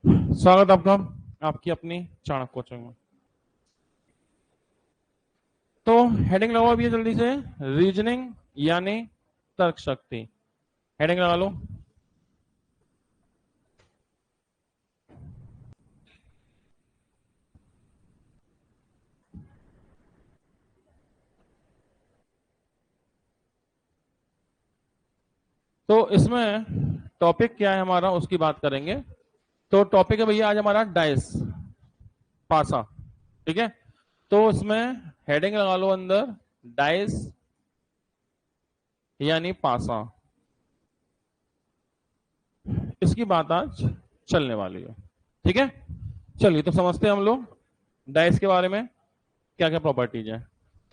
स्वागत आपका आपकी अपनी चाणक्य कोचिंग में। तो हेडिंग लगाओ अभी जल्दी से, रीजनिंग यानी तर्क शक्ति। हेडिंग लगा लो। तो इसमें टॉपिक क्या है हमारा, उसकी बात करेंगे। तो टॉपिक है भैया आज हमारा डाइस, पासा। ठीक है, तो इसमें हेडिंग लगा लो अंदर, डाइस यानी पासा। इसकी बात आज चलने वाली है। ठीक है, चलिए तो समझते हैं हम लोग डाइस के बारे में क्या क्या प्रॉपर्टीज है।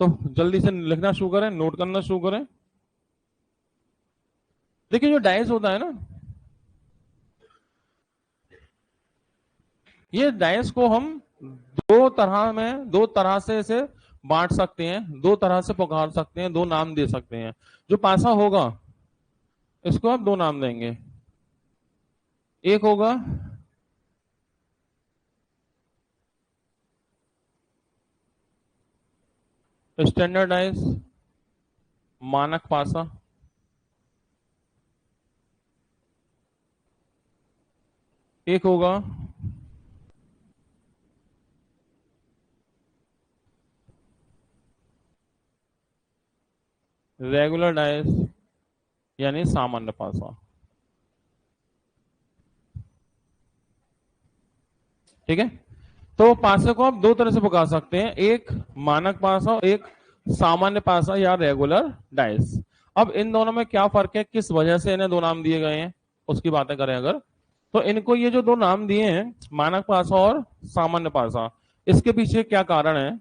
तो जल्दी से लिखना शुरू करें, नोट करना शुरू करें। देखिए जो डाइस होता है ना, ये डाइस को हम दो तरह से इसे बांट सकते हैं, दो तरह से पुकार सकते हैं, दो नाम दे सकते हैं। जो पासा होगा इसको आप दो नाम देंगे। एक होगा स्टैंडर्ड डाइस, मानक पासा। एक होगा रेगुलर डाइस यानी सामान्य पासा। ठीक है, तो पासे को आप दो तरह से पुकार सकते हैं, एक मानक पासा और एक सामान्य पासा या रेगुलर डाइस। अब इन दोनों में क्या फर्क है, किस वजह से इन्हें दो नाम दिए गए हैं, उसकी बातें करें अगर, तो इनको ये जो दो नाम दिए हैं, मानक पासा और सामान्य पासा, इसके पीछे क्या कारण है?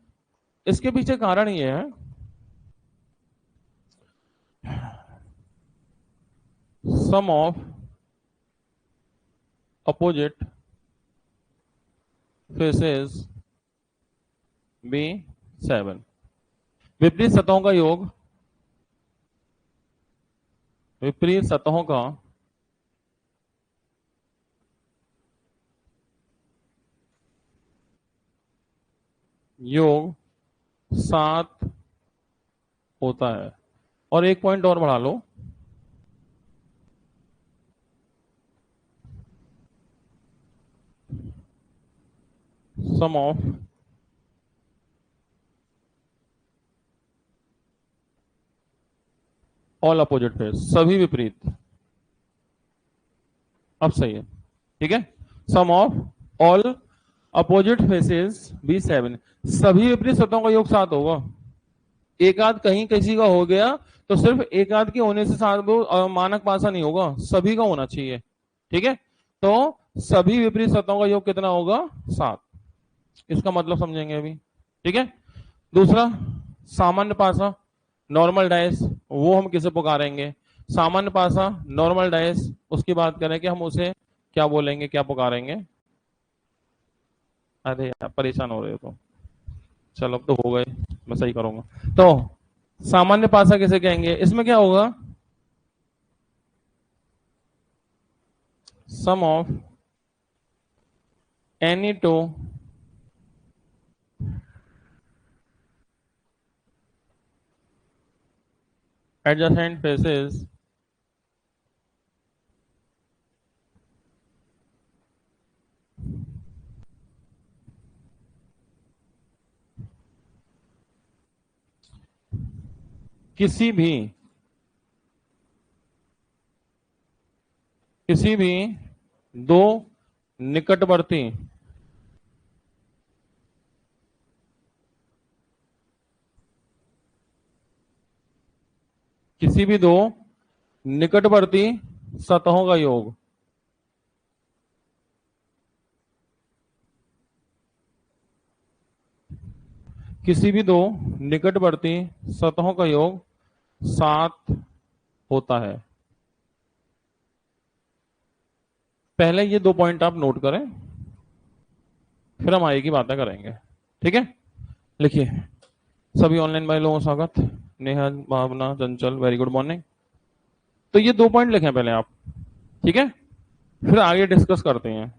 इसके पीछे कारण ये है, sum of opposite faces be 7। विपरीत सतहों का योग, विपरीत सतहों का योग 7 होता है। और एक पॉइंट और बढ़ा लो, sum of all opposite face, सभी विपरीत। अब सही है, ठीक है। Sum of all opposite faces be 7, सभी विपरीत सतहों का योग 7 होगा। एक आध कहीं किसी का हो गया तो सिर्फ एक आध के होने से साथ वो मानक पासा नहीं होगा, सभी का होना चाहिए। ठीक है, तो सभी विपरीत सतहों का योग कितना होगा? 7। इसका मतलब समझेंगे अभी। ठीक है, दूसरा सामान्य पासा, नॉर्मल डाइस, वो हम किसे पुकारेंगे? सामान्य पासा नॉर्मल डाइस, उसकी बात करें कि हम उसे क्या बोलेंगे, क्या पुकारेंगे? अरे यार परेशान हो रहे हो तो चलो, अब तो हो गए, मैं सही करूंगा। तो सामान्य पासा किसे कहेंगे? इसमें क्या होगा, sum of any two adjacent faces किसी भी किसी भी दो निकटवर्ती किसी भी दो निकटवर्ती सतहों का योग, किसी भी दो निकटवर्ती सतहों का योग 7 होता है। पहले ये दो पॉइंट आप नोट करें, फिर हम आगे की बातें करेंगे। ठीक है, लिखिए। सभी ऑनलाइन भाई लोगों का स्वागत। नेहा, भावना, चंचल, वेरी गुड मॉर्निंग। तो ये दो पॉइंट लिखें पहले आप, ठीक है, फिर आगे डिस्कस करते हैं।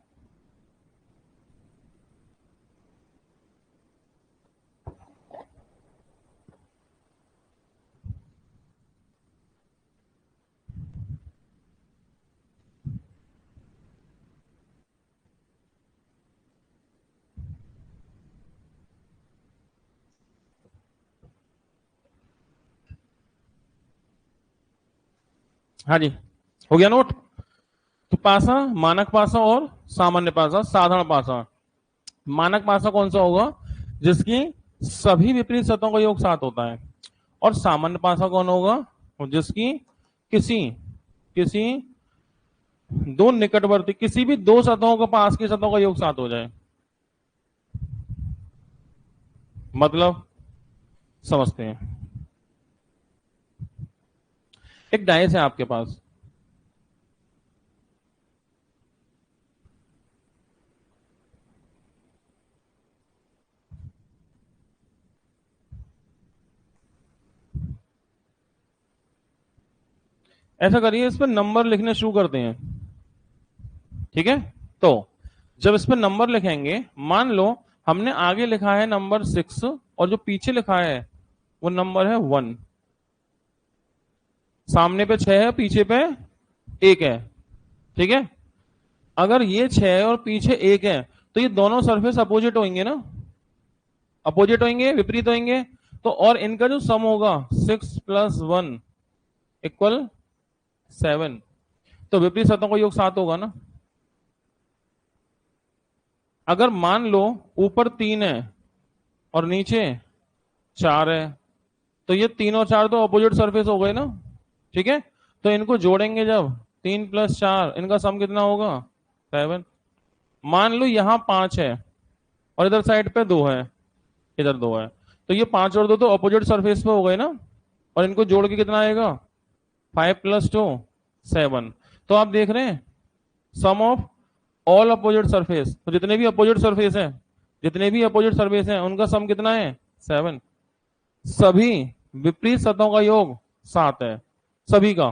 हाँ जी, हो गया नोट। तो पासा, मानक पासा और सामान्य पासा, साधारण पासा। मानक पासा कौन सा होगा? जिसकी सभी विपरीत सतहों का योग 7 होता है। और सामान्य पासा कौन होगा? जिसकी किसी किसी दो निकटवर्ती, किसी भी दो सतहों के पास की सतहों का योग 7 हो जाए। मतलब समझते हैं। एक डायस है आपके पास, ऐसा करिए इस पर नंबर लिखने शुरू करते हैं। ठीक है, तो जब इस पर नंबर लिखेंगे, मान लो हमने आगे लिखा है नंबर 6 और जो पीछे लिखा है वो नंबर है 1। सामने पे 6 है, पीछे पे 1 है। ठीक है, अगर ये 6 है और पीछे 1 है तो ये दोनों सरफेस अपोजिट होंगे ना, अपोजिट होंगे, विपरीत होंगे। तो और इनका जो सम होगा 6 + 1 = 7। तो विपरीत सतहों का योग 7 होगा ना। अगर मान लो ऊपर 3 है और नीचे 4 है, तो ये 3 और 4 तो अपोजिट सरफेस हो गए ना। ठीक है, तो इनको जोड़ेंगे जब 3 + 4, इनका सम कितना होगा? 7। मान लो यहां 5 है और इधर साइड पे 2 है, इधर 2 है, तो ये 5 और 2 तो अपोजिट सरफेस पे हो गए ना। और इनको जोड़ के कितना आएगा? 5 + 2 7। तो आप देख रहे हैं सम ऑफ ऑल अपोजिट सरफेस, तो जितने भी अपोजिट सरफेस है, जितने भी अपोजिट सरफेस है उनका सम कितना है? 7। सभी विपरीत सतहों का योग 7 है, सभी का।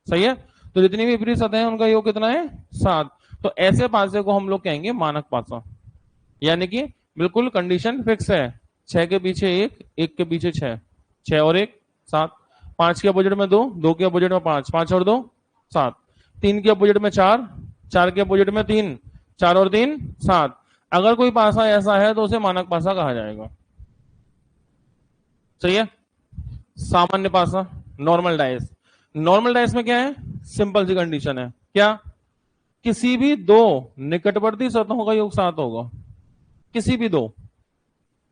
सही है, तो जितनी भी विपरीत सतह है उनका योग कितना है? 7। तो ऐसे पासे को हम लोग कहेंगे मानक पासा। यानी कि बिल्कुल कंडीशन फिक्स है, 6 के पीछे 1, 1 के पीछे 6, 6 और 1 7, 5 के अपोजिट में 2, 2 के अपोजिट में 5, 5 और 2 7, 3 के अपोजिट में 4, 4 के अपोजिट में 3, 4 और 3 7। अगर कोई पासा ऐसा है तो उसे मानक पासा कहा जाएगा। सही है। सामान्य पासा, नॉर्मल डाइस। नॉर्मल डाइस में क्या है? सिंपल सी कंडीशन है, क्या? किसी भी दो निकटवर्ती सतहों का योग 7 होगा। किसी भी दो,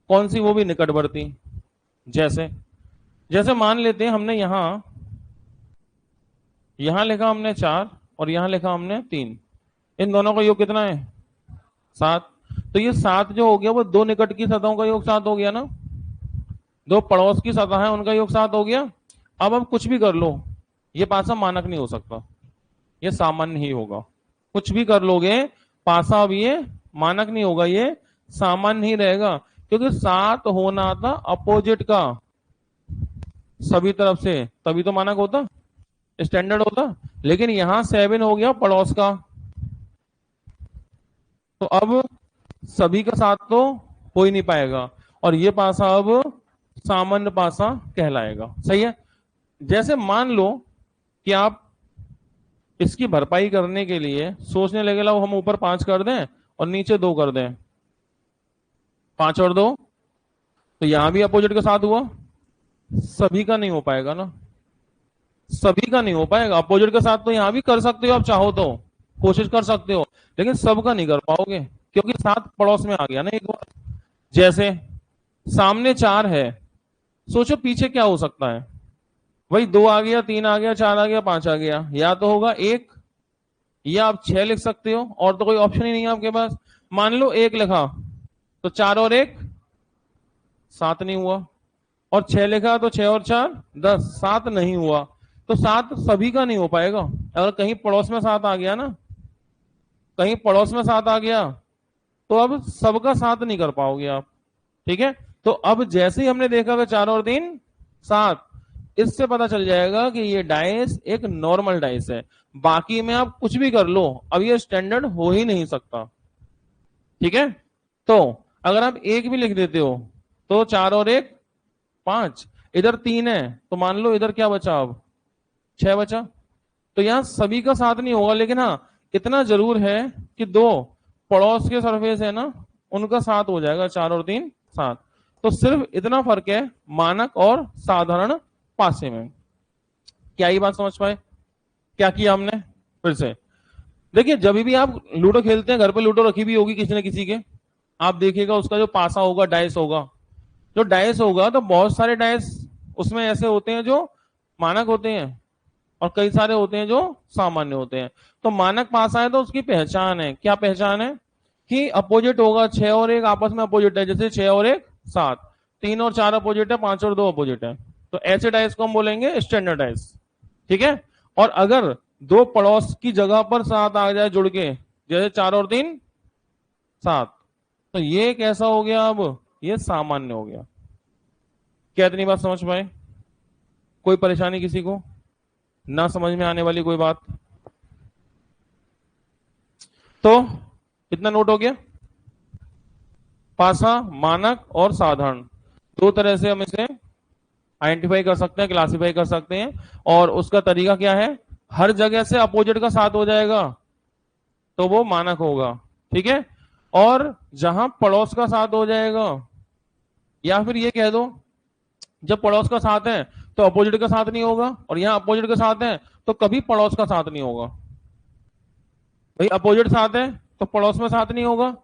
कौन सी? वो भी निकटवर्ती। जैसे जैसे मान लेते हैं हमने यहां लिखा हमने 4 और यहां लिखा हमने 3, इन दोनों का योग कितना है? 7। तो ये 7 जो हो गया वो दो निकट की सतहों का योग 7 हो गया ना। दो पड़ोस की सतह है उनका योग 7 हो गया। अब कुछ भी कर लो, ये पासा मानक नहीं हो सकता, ये सामान्य ही होगा। कुछ भी कर लोगे, पासा अब ये मानक नहीं होगा, ये सामान्य ही रहेगा। क्योंकि 7 होना था अपोजिट का सभी तरफ से, तभी तो मानक होता, स्टैंडर्ड होता। लेकिन यहां 7 हो गया पड़ोस का, तो अब सभी का साथ तो हो ही नहीं पाएगा, और ये पासा अब सामान्य पासा कहलाएगा। सही है। जैसे मान लो कि आप इसकी भरपाई करने के लिए सोचने लगे, लो हम ऊपर 5 कर दें और नीचे 2 कर दें, 5 और 2, तो यहां भी अपोजिट के साथ हुआ। सभी का नहीं हो पाएगा ना, सभी का नहीं हो पाएगा। अपोजिट के साथ तो यहां भी कर सकते हो, आप चाहो तो कोशिश कर सकते हो, लेकिन सबका नहीं कर पाओगे क्योंकि साथ पड़ोस में आ गया ना एक बार। जैसे सामने 4 है, सोचो पीछे क्या हो सकता है? वही 2 आ गया, 3 आ गया, 4 आ गया, 5 आ गया, या तो होगा 1, या आप 6 लिख सकते हो, और तो कोई ऑप्शन ही नहीं है आपके पास। मान लो 1 लिखा तो 4 और 1 7 नहीं हुआ, और 6 लिखा तो 6 और 4 10, 7 नहीं हुआ। तो 7 सभी का नहीं हो पाएगा। अगर कहीं पड़ोस में 7 आ गया ना, कहीं पड़ोस में 7 आ गया, तो अब सबका साथ नहीं कर पाओगे आप। ठीक है, तो अब जैसे ही हमने देखा कि 4 और 3 7, इससे पता चल जाएगा कि ये डाइस एक नॉर्मल डाइस है। बाकी में आप कुछ भी कर लो, अब ये स्टैंडर्ड हो ही नहीं सकता। ठीक है, तो अगर आप 1 भी लिख देते हो तो 4 और 1 5, इधर 3 है तो मान लो इधर क्या बचा, अब 6 बचा। तो यहां सभी का साथ नहीं होगा, लेकिन हाँ इतना जरूर है कि दो पड़ोस के सरफेस है ना, उनका साथ हो जाएगा, 4 और 3 7। तो सिर्फ इतना फर्क है मानक और साधारण पासे में। क्या ये बात समझ पाए? क्या किया हमने? फिर से देखिए, जब भी आप लूडो खेलते हैं, घर पे लूडो रखी भी होगी किसी न किसी के, आप देखिएगा उसका जो पासा होगा, डाइस होगा, जो डाइस होगा तो बहुत सारे डाइस उसमें ऐसे होते हैं जो मानक होते हैं और कई सारे होते हैं जो सामान्य होते हैं। तो मानक पासा है तो उसकी पहचान है, क्या पहचान है? कि अपोजिट होगा, 6 और 1 आपस में अपोजिट है, जैसे 6 और 1 7, 3 और 4 अपोजिट है, 5 और 2 अपोजिट है, तो ऐसे डाइस को हम बोलेंगे स्टैंडर्ड डाइस। ठीक है। और अगर दो पड़ोस की जगह पर 7 आ जाए जुड़ के, जैसे 4 और 3 7, तो ये कैसा हो गया? अब ये सामान्य हो गया। क्या इतनी बात समझ पाए? कोई परेशानी किसी को? ना समझ में आने वाली कोई बात? तो इतना नोट हो गया। पासा, मानक और साधारण, दो तरह से हम इसे आइडेंटिफाई कर सकते हैं, क्लासिफाई कर सकते हैं। और उसका तरीका क्या है? हर जगह से अपोजिट का साथ हो जाएगा तो वो मानक होगा। ठीक है। और जहां पड़ोस का साथ हो जाएगा, या फिर ये कह दो जब पड़ोस का साथ है तो अपोजिट का साथ नहीं होगा, और यहां अपोजिट का साथ है तो कभी पड़ोस का साथ नहीं होगा। भाई अपोजिट साथ है तो पड़ोस में साथ नहीं होगा।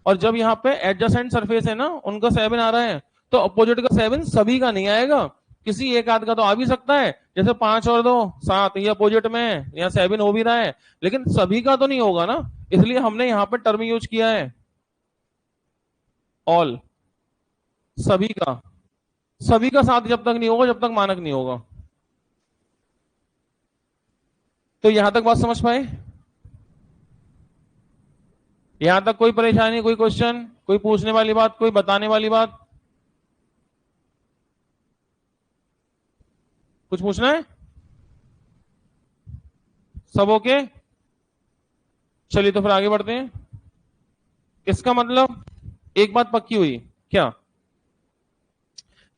और जब यहाँ पे एडजेसेंट सरफेस है ना, उनका 7 आ रहा है, तो अपोजिट का 7 सभी का नहीं आएगा, किसी एक आध का तो आ भी सकता है, जैसे 5 और 2 7, ये अपोजिट में है, यहाँ 7 हो भी रहा है, लेकिन सभी का तो नहीं होगा ना। इसलिए हमने यहाँ पे टर्म यूज किया है ऑल, सभी का। सभी का साथ जब तक नहीं होगा जब तक मानक नहीं होगा। तो यहां तक बात समझ पाए? यहां तक कोई परेशानी, कोई क्वेश्चन, कोई पूछने वाली बात, कोई बताने वाली बात? कुछ पूछना है? सब ओके? चलिए तो फिर आगे बढ़ते हैं। इसका मतलब एक बात पक्की हुई क्या?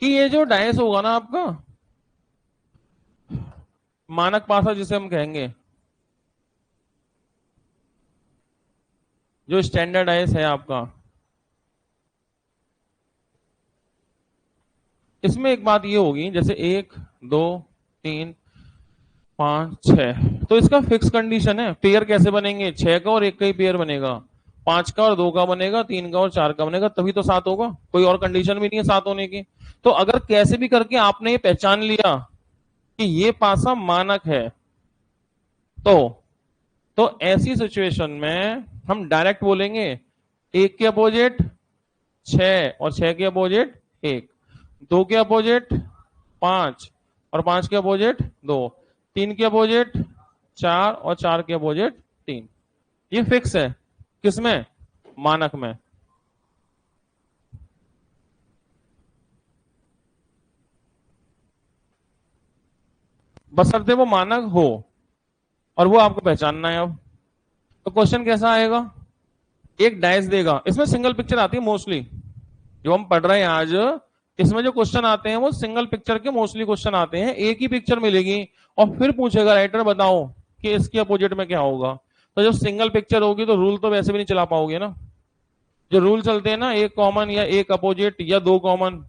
कि ये जो डायस होगा ना आपका, मानक पासा जिसे हम कहेंगे, जो स्टैंडर्ड डायस है आपका, इसमें एक बात ये होगी, जैसे 1 2 3 5 6, तो इसका फिक्स कंडीशन है। पेयर कैसे बनेंगे? 6 का और 1 का ही पेयर बनेगा, 5 का और 2 का बनेगा, 3 का और 4 का बनेगा, तभी तो 7 होगा। कोई और कंडीशन भी नहीं है 7 होने की। तो अगर कैसे भी करके आपने ये पहचान लिया कि ये पासा मानक है, तो ऐसी सिचुएशन में हम डायरेक्ट बोलेंगे 1 के अपोजिट 6 और 6 के अपोजिट 1, 2 के अपोजिट 5 और 5 के अपोजिट 2, 3 के अपोजिट 4 और 4 के अपोजिट 3। ये फिक्स है किसमें? मानक में। बशर्ते वो मानक हो, और वो आपको पहचानना है। अब तो क्वेश्चन कैसा आएगा? एक डाइस देगा, इसमें सिंगल पिक्चर आती है मोस्टली, जो हम पढ़ रहे हैं आज, इसमें जो क्वेश्चन आते हैं वो सिंगल पिक्चर के मोस्टली क्वेश्चन आते हैं। एक ही पिक्चर मिलेगी और फिर पूछेगा राइटर बताओ कि इसके अपोजिट में क्या होगा। तो जब सिंगल पिक्चर होगी तो रूल तो वैसे भी नहीं चला पाओगे ना। जो रूल चलते हैं ना, एक कॉमन या एक अपोजिट या दो कॉमन,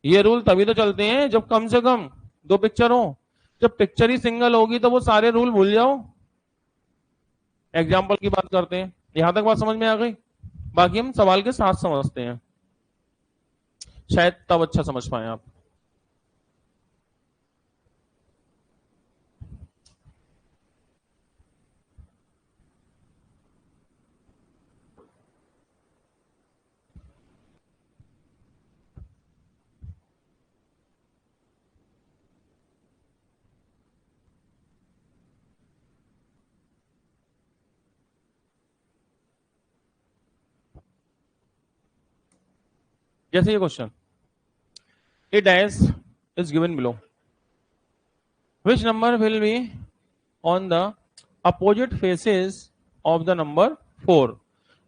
ये रूल तभी तो चलते हैं जब कम से कम दो पिक्चर हो। जब पिक्चर ही सिंगल होगी तो वो सारे रूल भूल जाओ। एग्जाम्पल की बात करते हैं। यहां तक बात समझ में आ गई? बाकी हम सवाल के साथ समझते हैं, शायद तब अच्छा समझ पाए आप। जैसे ये question, A dash is given below, which number will be on the opposite faces of the number 4।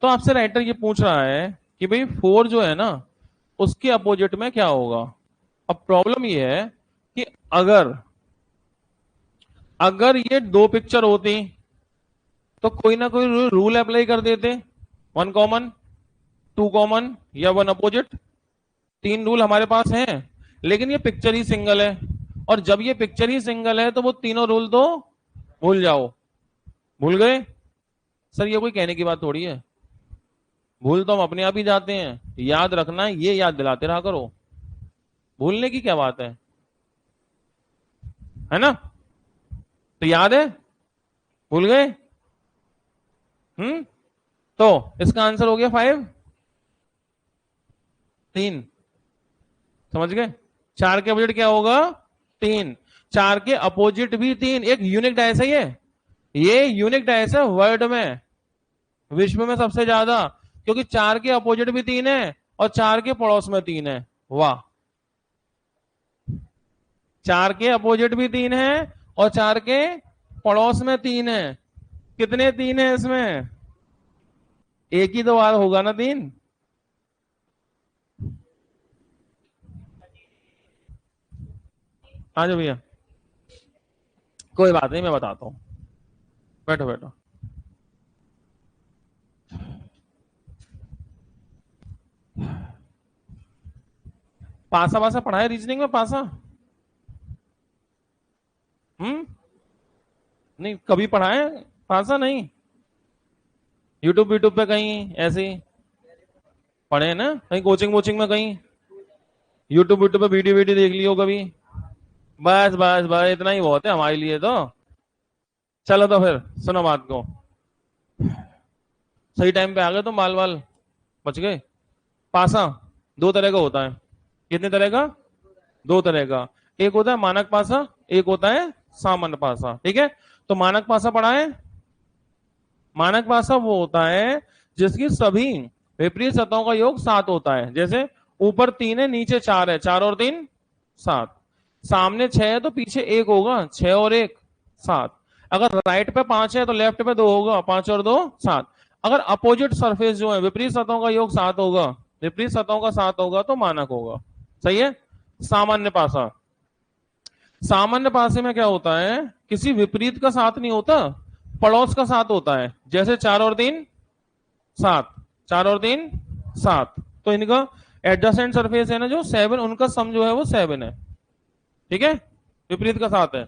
तो आपसे राइटर ये पूछ रहा है कि भाई 4 जो है ना, उसके अपोजिट में क्या होगा। अब प्रॉब्लम ये है कि अगर अगर ये दो पिक्चर होती तो कोई ना कोई रूल अप्लाई कर देते, 1 कॉमन, 2 कॉमन या 1 अपोजिट। 3 रूल हमारे पास हैं, लेकिन ये पिक्चर ही सिंगल है, और जब ये पिक्चर ही सिंगल है तो वो तीनों रूल तो भूल जाओ। भूल गए? सर ये कोई कहने की बात थोड़ी है, भूल तो हम अपने आप ही जाते हैं, याद रखना है, ये याद दिलाते रहा करो। भूलने की क्या बात है ना? तो याद है, भूल गए? तो इसका आंसर हो गया 5, 3। समझ गए? 4 के अपोजिट क्या होगा? 3। 4 के अपोजिट भी 3। एक यूनिक डाइस है ये यूनिक डाइस है वर्ल्ड में, विश्व में सबसे ज्यादा, क्योंकि 4 के अपोजिट भी 3 है और 4 के पड़ोस में 3 है। वाह! 4 के अपोजिट भी 3 है और 4 के पड़ोस में 3 है। कितने 3 है इसमें? एक ही तो बार होगा ना 3। आ जाओ भैया, कोई बात नहीं, मैं बताता हूं। बैठो बैठो। पासा वासा पढ़ा है रीजनिंग में? पासा? हम्म? नहीं कभी पढ़ा है? पासा नहीं? यूट्यूब यूट्यूब पे कहीं ऐसे ही पढ़े हैं ना, कहीं कोचिंग वोचिंग में, कहीं यूट्यूब यूट्यूब पे वीडियो वीडियो देख लियो कभी? बस बस बस, इतना ही बहुत है हमारे लिए तो। चलो तो फिर सुनो बात को, सही टाइम पे आ गए तो माल वाल बच गए। पासा दो तरह का होता है। कितने तरह का? दो तरह का। एक होता है मानक पासा, एक होता है सामान्य पासा। ठीक है? तो मानक पासा पढ़ा है? मानक पासा वो होता है जिसकी सभी विपरीत सतहों का योग 7 होता है। जैसे ऊपर 3 है, नीचे 4 है, 4 और 3 7। सामने 6 है तो पीछे 1 होगा, 6 और 1 7। अगर राइट पे 5 है तो लेफ्ट पे 2 होगा, 5 और 2 7। अगर अपोजिट सरफेस जो है विपरीत सतहों का योग 7 होगा, विपरीत सतहों का 7 होगा तो मानक होगा। सही है? सामान्य पासा, सामान्य पासे में क्या होता है, किसी विपरीत का साथ नहीं होता, पड़ोस का साथ होता है। जैसे 4 और 3 7, 4 और 3 7। तो इनका एडजेसेंट सरफेस है ना जो 7, उनका सम जो है वो 7 है। ठीक है? विपरीत का साथ है।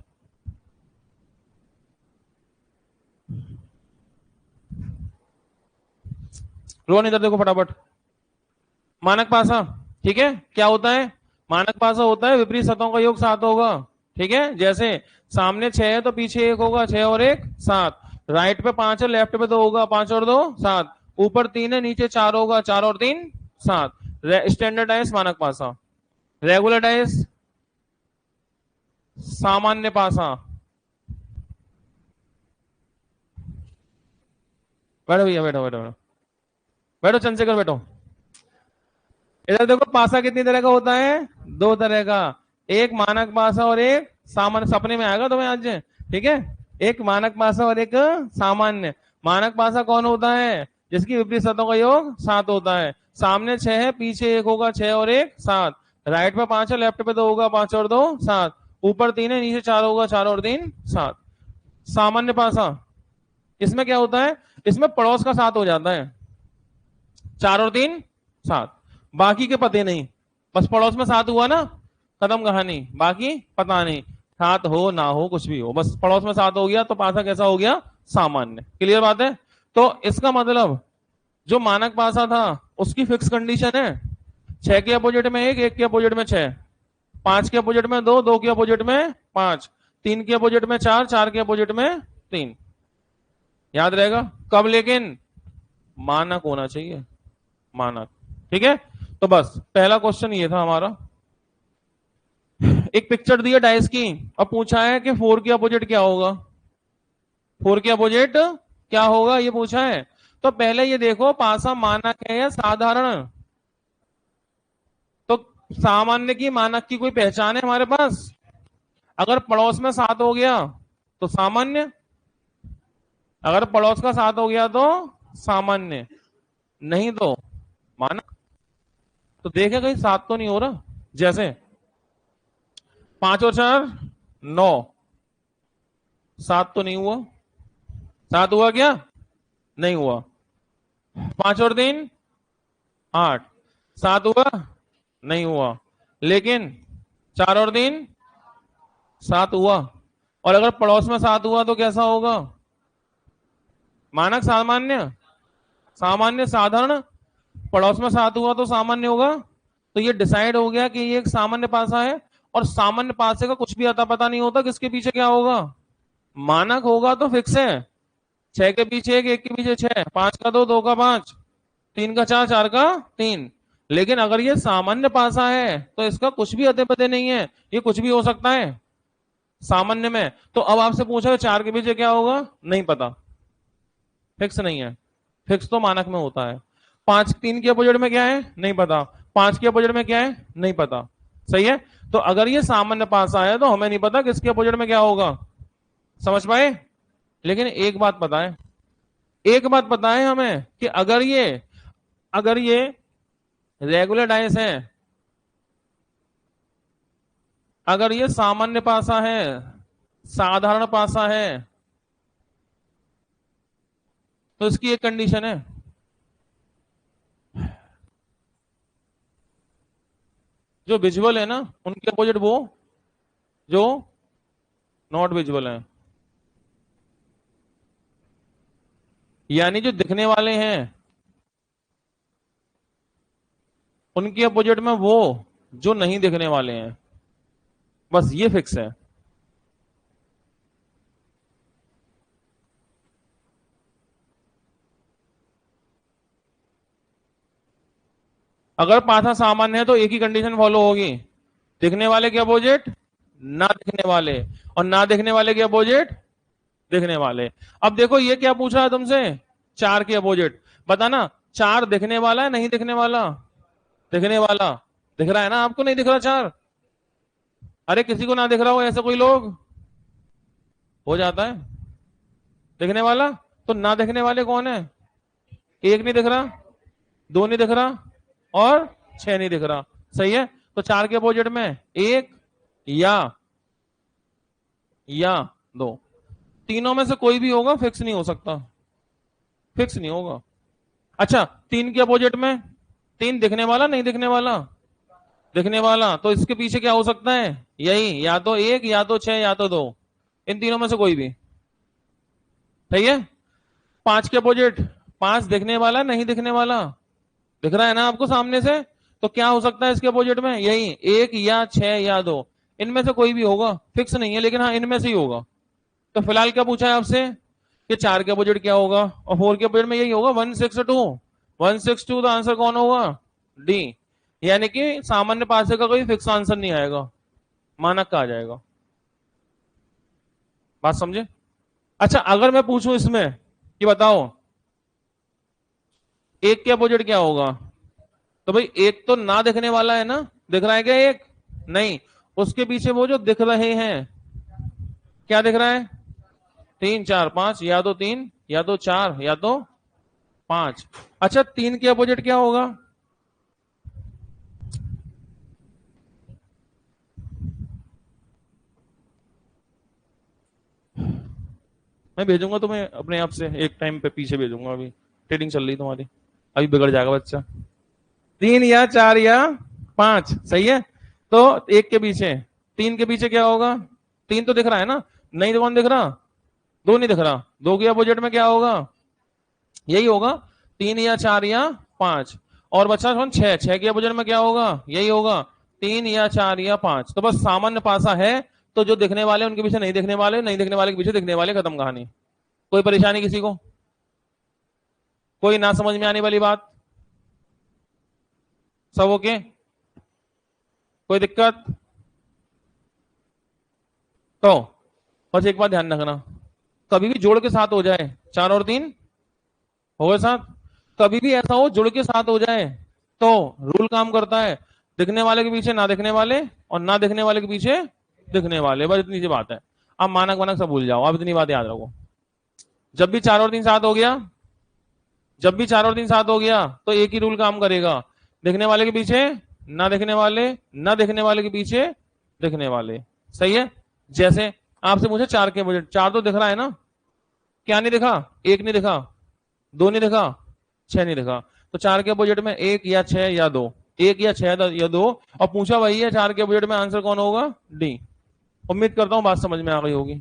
रोहन इधर देखो फटाफट। मानक पासा, ठीक है, क्या होता है? मानक पासा होता है विपरीत सतहों का योग 7 होगा। ठीक है? जैसे सामने 6 है तो पीछे 1 होगा, 6 और 1 7। राइट पे 5 है, लेफ्ट पे 2 होगा, 5 और 2 7। ऊपर 3 है, नीचे 4 होगा, 4 और 3 7। स्टैंडर्डाइज मानक पासा। रेगुलराइज सामान्य पासा। बैठो भैया, बैठो बैठो बैठो बैठो, चंद्रशेखर बैठो। इधर देखो, पासा कितनी तरह का होता है? दो तरह का। एक मानक पासा और एक सामान्य। सपने में आएगा तुम्हें आज। ठीक है? एक मानक पासा और एक सामान्य। मानक पासा कौन होता है? जिसकी विपरीत सतहों का योग 7 होता है। सामने 6 है, पीछे 1 होगा, 6 और 1 7। राइट पे 5 है, लेफ्ट पे 2 होगा, 5 और 2 7। ऊपर 3 है, नीचे 4 होगा, 4 और 3 7। सामान्य पासा, इसमें क्या होता है? इसमें पड़ोस का 7 हो जाता है, 4 और 3 7। बाकी के पते नहीं, बस पड़ोस में 7 हुआ ना, खत्म कहानी। बाकी पता नहीं, 7 हो ना हो कुछ भी हो, बस पड़ोस में 7 हो गया तो पासा कैसा हो गया? सामान्य। क्लियर बात है? तो इसका मतलब जो मानक पासा था उसकी फिक्स कंडीशन है, 6 के अपोजिट में 1, 1 के अपोजिट में 6, 5 के अपोजिट में 2, 2 के अपोजिट में 5, 3 के अपोजिट में 4, 4 के अपोजिट में 3। याद रहेगा कब? लेकिन मानक होना चाहिए, मानक। ठीक है? तो बस पहला क्वेश्चन ये था हमारा। एक पिक्चर दी है डाइस की, अब पूछा है कि 4 के अपोजिट क्या होगा। 4 के अपोजिट क्या होगा ये पूछा है। तो पहले ये देखो, पासा मानक है या साधारण? तो सामान्य की मानक की कोई पहचान है हमारे पास? अगर पड़ोस में 7 हो गया तो सामान्य, अगर पड़ोस का 7 हो गया तो सामान्य, नहीं तो मानक। तो देखे कहीं 7 तो नहीं हो रहा। जैसे 5 और 4 9, 7 तो नहीं हुआ। 7 हुआ क्या? नहीं हुआ। 5 और 3 8, 7 हुआ? नहीं हुआ। लेकिन 4 और 3 7 हुआ। और अगर पड़ोस में 7 हुआ तो कैसा होगा? मानक, सामान्य, सामान्य, साधारण। पड़ोस में 7 हुआ तो सामान्य होगा। तो ये डिसाइड हो गया कि ये एक सामान्य पासा है, और सामान्य पासे का कुछ भी अता पता नहीं होता किसके पीछे क्या होगा। मानक होगा तो फिक्स है, 6 के पीछे 1, 1 के पीछे 6, 5 का 2, 2 का 5, 3 का 4, 4 का 3। लेकिन अगर ये सामान्य पासा है तो इसका कुछ भी अते पते नहीं है, ये कुछ भी हो सकता है सामान्य में। तो अब आपसे पूछा 4 के पीछे क्या होगा, नहीं पता, फिक्स नहीं है। फिक्स तो मानक में होता है। 5 3 के अपोजिट में क्या है, नहीं पता। 5 के अपोजिट में क्या है, नहीं पता। सही है। तो अगर ये सामान्य पासा है तो हमें नहीं पता किसके अपोजिट में क्या होगा। समझ पाए? लेकिन एक बात पता है, एक बात पता है हमें कि अगर ये रेगुलर डाइस है, अगर ये सामान्य पासा है, साधारण पासा है, तो इसकी एक कंडीशन है, जो विजुअल है ना उनके अपोजिट वो जो नॉट विजुअल है, यानी जो दिखने वाले हैं उनके अपोजिट में वो जो नहीं दिखने वाले हैं। बस ये फिक्स है। अगर पाथा सामान्य है तो एक ही कंडीशन फॉलो होगी, दिखने वाले के अपोजिट ना दिखने वाले, और ना दिखने वाले के अपोजिट दिखने वाले। अब देखो ये क्या पूछ रहा है तुमसे, 4 के अपोजिट बताना। 4 दिखने वाला है नहीं दिखने वाला? दिखने वाला। दिख रहा है ना आपको, नहीं दिख रहा 4? अरे किसी को ना दिख रहा हो ऐसे कोई लोग हो जाता है दिखने वाला। तो ना दिखने वाले कौन है? 1 नहीं दिख रहा, 2 नहीं दिख रहा और 6 नहीं दिख रहा। सही है। तो 4 के अपोजिट में 1 या 2, तीनों में से कोई भी होगा, फिक्स नहीं हो सकता, फिक्स नहीं होगा। अच्छा 3 के अपोजिट में, 3 दिखने वाला नहीं दिखने वाला? दिखने वाला। तो इसके पीछे क्या हो सकता है, यही, या तो 1 या तो 6 या तो 2, इन तीनों में से कोई भी। सही है। 5 के अपोजिट, 5 दिखने वाला नहीं दिखने वाला? दिख रहा है ना आपको सामने से। तो क्या हो सकता है इसके अपोजिट में, यही 1 या 6 या 2, इनमें से कोई भी होगा, फिक्स नहीं है लेकिन हाँ इनमें से ही होगा। तो फिलहाल क्या पूछा है आपसे कि 4 के अपोजिट क्या होगा, और 4 के अपोजिट में यही होगा 162। 162 तो आंसर कौन होगा, डी। यानी कि सामान्य पासे का कोई फिक्स आंसर नहीं आएगा, मानक का आ जाएगा। बात समझे? अच्छा अगर मैं पूछूं इसमें कि बताओ 1 के अपोजिट क्या होगा, तो भाई 1 तो ना दिखने वाला है ना, दिख रहा है क्या 1? नहीं। उसके पीछे वो जो दिख रहे हैं, क्या दिख रहा है, 3 4 5, या तो 3 या तो 4 या तो 5। अच्छा 3 के अपोजिट क्या होगा, मैं भेजूंगा तुम्हें अपने आप से, एक टाइम पे पीछे भेजूंगा। अभी ट्रेडिंग चल रही तुम्हारी, अभी बिगड़ जाएगा बच्चा। 3 या 4 या 5, सही है। तो 1 के पीछे, 3 के पीछे क्या होगा, 3 तो दिख रहा है ना, नहीं तो कौन दिख रहा, 2 नहीं दिख रहा। 2 के अपोजिट में क्या होगा, यही होगा, 3 या 4 या 5। और बच्चा कौन, 6, 6 के अपोजिट में क्या होगा, यही होगा, 3 या 4 या 5। तो बस सामान्य पासा है, तो जो दिखने वाले उनके पीछे नहीं दिखने वाले, नहीं दिखने वाले के पीछे दिखने वाले, खत्म कहानी। कोई परेशानी किसी को, कोई ना समझ में आने वाली बात, सब ओके, कोई दिक्कत? तो बस एक बात ध्यान रखना, कभी भी जोड़ के साथ हो जाए, 4 और 3 हो गए साथ, कभी भी ऐसा हो जुड़ के साथ हो जाए तो रूल काम करता है, दिखने वाले के पीछे ना दिखने वाले, और ना दिखने वाले के पीछे दिखने वाले, बस इतनी सी बात है। अब मानक वानक सब भूल जाओ, अब इतनी बात याद रखो। जब भी 4 और 3 साथ हो गया, जब भी 4 और 3 साथ हो गया तो एक ही रूल काम करेगा, दिखने वाले के पीछे ना दिखने वाले, ना दिखने वाले के पीछे दिखने वाले। सही है। जैसे आपसे पूछे 4 के बजट, 4 तो दिख रहा है ना, क्या नहीं दिखा, 1 नहीं दिखा, 2 नहीं दिखा, 6 नहीं दिखा। तो 4 के बजट में 1 या 6 या 2, 1 या 6 या 2, और पूछा वही है 4 के बजट में, आंसर कौन होगा, डी। उम्मीद करता हूं बात समझ में आ गई होगी।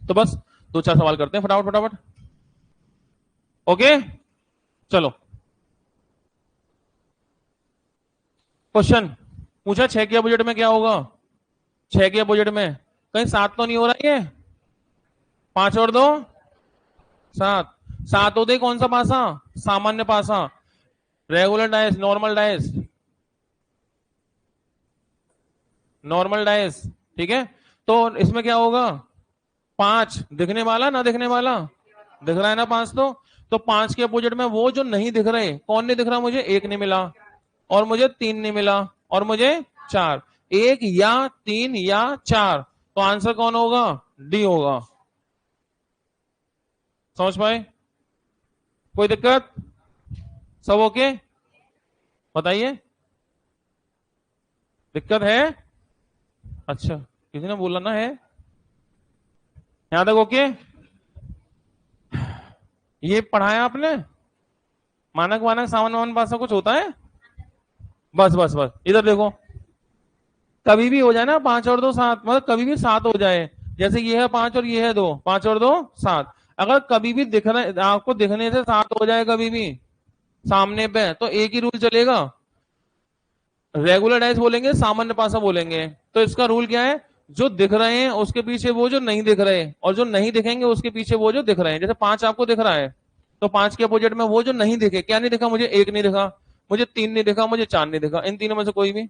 तो बस दो चार सवाल करते हैं फटाफट फटाफट। ओके, चलो। क्वेश्चन पूछा 6 के अपोजिट में क्या होगा? 6 के अपोजिट में कहीं 7 तो नहीं हो रहा है? ये 5 और 2 7। 7 होते ही कौन सा पासा? सामान्य पासा। Regular dice, normal dice, normal dice. ठीक है, तो इसमें क्या होगा? 5 दिखने वाला ना दिखने वाला? दिख रहा है ना 5 तो 5 के अपोजिट में वो जो नहीं दिख रहे, कौन नहीं दिख रहा? मुझे 1 नहीं मिला, और मुझे 3 नहीं मिला, और मुझे 4। 1 या 3 या 4, तो आंसर कौन होगा? डी होगा। समझ पाए? कोई दिक्कत? सब ओके? बताइए, दिक्कत है? अच्छा, किसी ने बोला ना है? यहां तक ओके? ये पढ़ाया आपने? मानक मानक सामान्य मान पासा कुछ होता है? बस बस बस, इधर देखो। कभी भी हो जाए ना 5 और 2 7, मतलब कभी भी 7 हो जाए, जैसे ये है 5 और ये है 2, 5 और 2 7। अगर कभी भी दिखना, आपको दिखने से 7 हो जाए कभी भी सामने पे, तो एक ही रूल चलेगा। रेगुलर डाइस बोलेंगे, सामान्य पासा बोलेंगे। तो इसका रूल क्या है? जो दिख रहे हैं उसके पीछे वो जो नहीं दिख रहे, और जो नहीं दिखेंगे उसके पीछे वो जो दिख रहे हैं। जैसे 5 आपको दिख रहा है, तो 5 के अपोजिट में वो जो नहीं दिखे, क्या नहीं दिखा? मुझे 1 नहीं दिखा, मुझे 3 नहीं दिखा, मुझे 4 नहीं दिखा, इन तीनों में से कोई भी।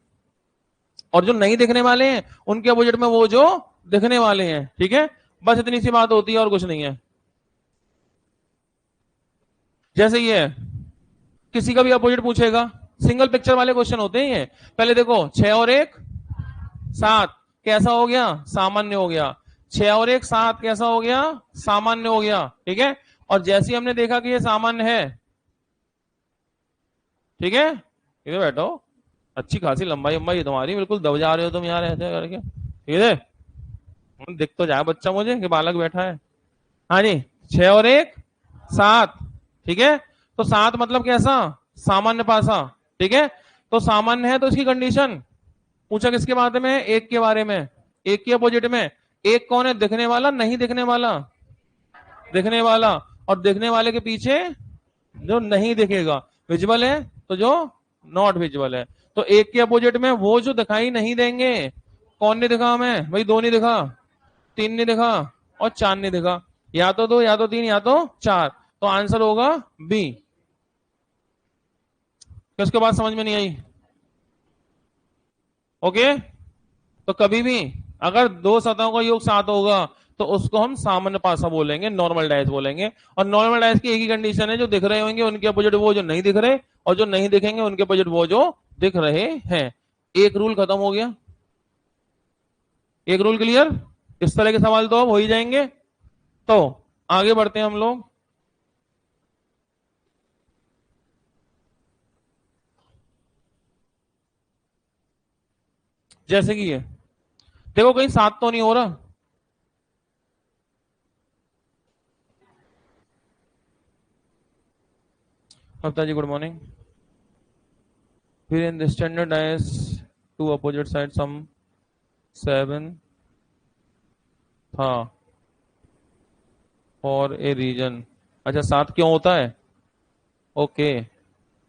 और जो नहीं दिखने वाले हैं उनके अपोजिट में वो जो दिखने वाले हैं। ठीक है, बस इतनी सी बात होती है और कुछ नहीं है। जैसे ये है, किसी का भी अपोजिट पूछेगा, सिंगल पिक्चर वाले क्वेश्चन होते हैं ये। पहले देखो, 6 और 1 7, कैसा हो गया? सामान्य हो गया। 6 और 1 7, कैसा हो गया? सामान्य हो गया। ठीक है, और जैसे ही हमने देखा कि ये सामान्य है, ठीक है, इधर बैठो। अच्छी खासी लंबाई लंबाई तुम्हारी, बिल्कुल दब जा रहे हो तुम यार ऐसे करके। ठीक है, दिख तो जाए बच्चा मुझे कि बालक बैठा है। हाँ जी, 6 और 1 7। ठीक है, तो 7 मतलब कैसा? सामान्य पासा। ठीक है, तो सामान्य है तो इसकी कंडीशन पूछा किसके बारे में? 1 के बारे में। 1 के अपोजिट में 1 कौन है? दिखने वाला, नहीं दिखने वाला? दिखने वाला। और दिखने वाले के पीछे जो नहीं दिखेगा, विजुअल है तो जो नॉट विजुअल है। तो 1 के अपोजिट में वो जो दिखाई नहीं देंगे, कौन नहीं दिखा हमें भाई? 2 नहीं दिखा, 3 नहीं दिखा, और 4 नहीं दिखा। या तो 2 या तो 3 या तो 4, तो आंसर होगा बी। किसके बात समझ में नहीं आई? ओके, तो कभी भी अगर दो सतहों का योग 7 होगा तो उसको हम सामान्य पासा बोलेंगे, नॉर्मल डाइस बोलेंगे। और नॉर्मल डाइस की एक ही कंडीशन है, जो दिख रहे होंगे उनके अपोजिट वो जो नहीं दिख रहे, और जो नहीं दिखेंगे उनके अपोजिट वो जो दिख रहे हैं। एक रूल खत्म हो गया। एक रूल क्लियर? इस तरह के सवाल तो अब हो ही जाएंगे। तो आगे बढ़ते हैं हम लोग। जैसे कि ये देखो, कहीं 7 तो नहीं हो रहा? हफ्ता जी गुड मॉर्निंग। फिर in the standard dice two opposite side sum 7 था फॉर ए रीजन। अच्छा, 7 क्यों होता है? ओके,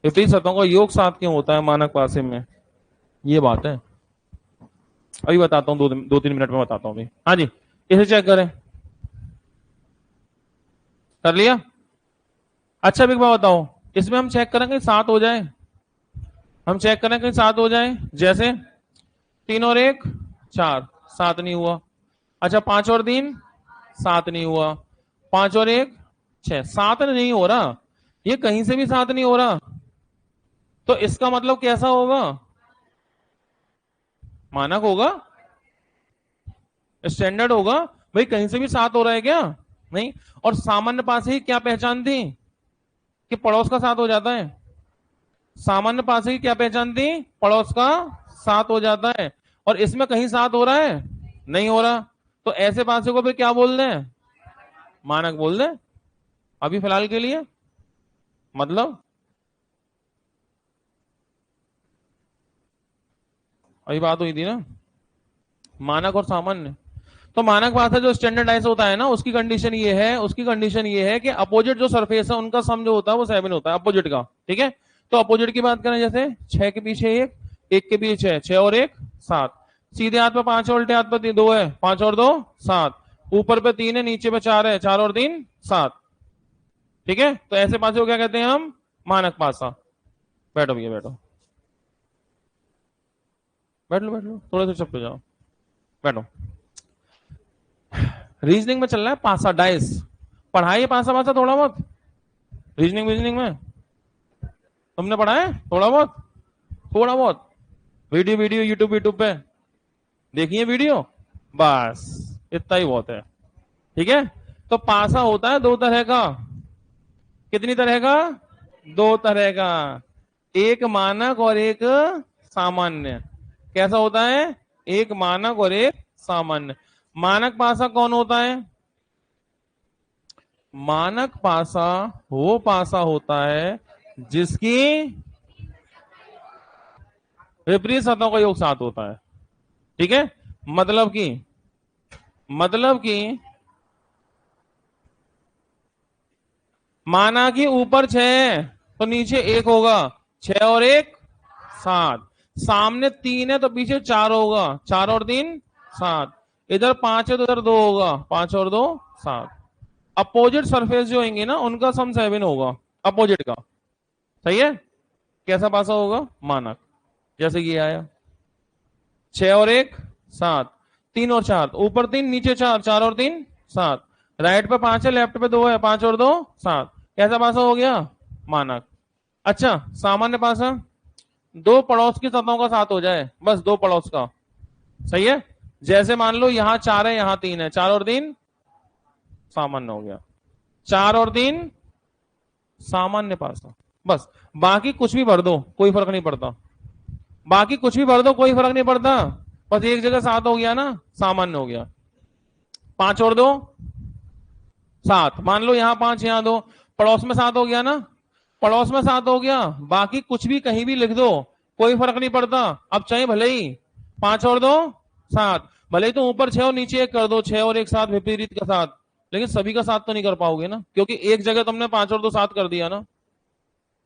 15 सतहों का योग 7 क्यों होता है मानक पासे में? ये बात है, अभी बताता हूँ, 2-3 मिनट में बताता हूँ अभी। हाँ जी, इसे चेक करें। कर लिया? अच्छा, एक बात बताओ, इसमें हम चेक करेंगे 7 हो जाए, हम चेक करें कहीं 7 हो जाए। जैसे 3 और 1 4, 7 नहीं हुआ। अच्छा, 5 और 3 7 नहीं हुआ। 5 और 1 6, 7 नहीं हो रहा। ये कहीं से भी 7 नहीं हो रहा, तो इसका मतलब कैसा होगा? मानक होगा, स्टैंडर्ड होगा। भाई कहीं से भी 7 हो रहा है क्या? नहीं। और सामान्य पास ही क्या पहचान थी? कि पड़ोस का 7 हो जाता है। सामान्य पास की क्या पहचान थी? पड़ोस का 7 हो जाता है। और इसमें कहीं 7 हो रहा है? नहीं हो रहा। तो ऐसे पासे को फिर क्या बोल दें? मानक बोल दें अभी फिलहाल के लिए। मतलब अभी बात हुई थी ना, मानक और सामान्य। तो मानक पासा जो स्टैंडर्डाइज होता है ना, उसकी कंडीशन ये है कि अपोजिट जो सरफेस है उनका सम जो होता है वो 7 होता है अपोजिट का। ठीक है, तो अपोजिट की बात करें, जैसे 6 के पीछे 1, 1 के पीछे 6 और 1 7, सीधे हाथ पे 5 है, उल्टे हाथ पे 2 है, 5 और 2 7, ऊपर पे 3 है, नीचे पे 4 है, 4 और 3 7। ठीक है, तो ऐसे पासे को क्या कहते हैं हम? मानक पासा। बैठो भैया, बैठो, बैठ लो, बैठ लो, थोड़ा सा चुप हो जाओ, बैठो। रीजनिंग में चल रहा है पासा डाइस, पढ़ाइए पासा पासा थोड़ा बहुत। रीजनिंग में तुमने पढ़ा है थोड़ा बहुत? थोड़ा बहुत वीडियो यूट्यूब पे देखिए वीडियो, बस इतना ही बहुत है। ठीक है, तो पासा होता है 2 तरह का। कितनी तरह का? 2 तरह का, एक मानक और एक सामान्य। कैसा होता है? एक मानक और एक सामान्य। मानक पासा कौन होता है? मानक पासा वो पासा होता है जिसकी विपरीत सतहों का योग 7 होता है। ठीक है, मतलब कि माना कि ऊपर 6 है तो नीचे 1 होगा, 6 और 1 7, सामने 3 है तो पीछे 4 होगा, 4 और 3 7, इधर 5 है तो इधर 2 होगा, 5 और 2 7। अपोजिट सरफेस जो होंगे ना उनका सम 7 होगा अपोजिट का। सही है, कैसा पासा होगा? मानक। जैसे कि आया 6 और 1 7, 3 और 4, ऊपर 3 नीचे 4, 4 और 3 7, राइट पे 5 है लेफ्ट पे 2 है, 5 और 2 7। कैसा पासा हो गया? मानक। अच्छा, सामान्य पासा 2 पड़ोस की सतहों का 7 हो जाए, बस 2 पड़ोस का। सही है, जैसे मान लो यहां 4 है यहां 3 है, 4 और 3 सामान्य हो गया, 4 और 3 सामान्य पासा। बस, बाकी कुछ भी भर दो कोई फर्क नहीं पड़ता, बाकी कुछ भी भर दो कोई फर्क नहीं पड़ता, बस एक जगह 7 हो गया ना, सामान्य हो गया। 5 और 2 7, मान लो यहां 5 यहां 2, पड़ोस में 7 हो गया ना, पड़ोस में 7 हो गया, बाकी कुछ भी कहीं भी लिख दो कोई फर्क नहीं पड़ता। अब चाहे भले ही 5 और 2 7, भले ही तो ऊपर 6 और नीचे 1 कर दो, 6 और 1 7 विपरीत का 7, लेकिन सभी का 7 तो नहीं कर पाओगे ना, क्योंकि एक जगह तुमने 5 और 2 7 कर दिया ना।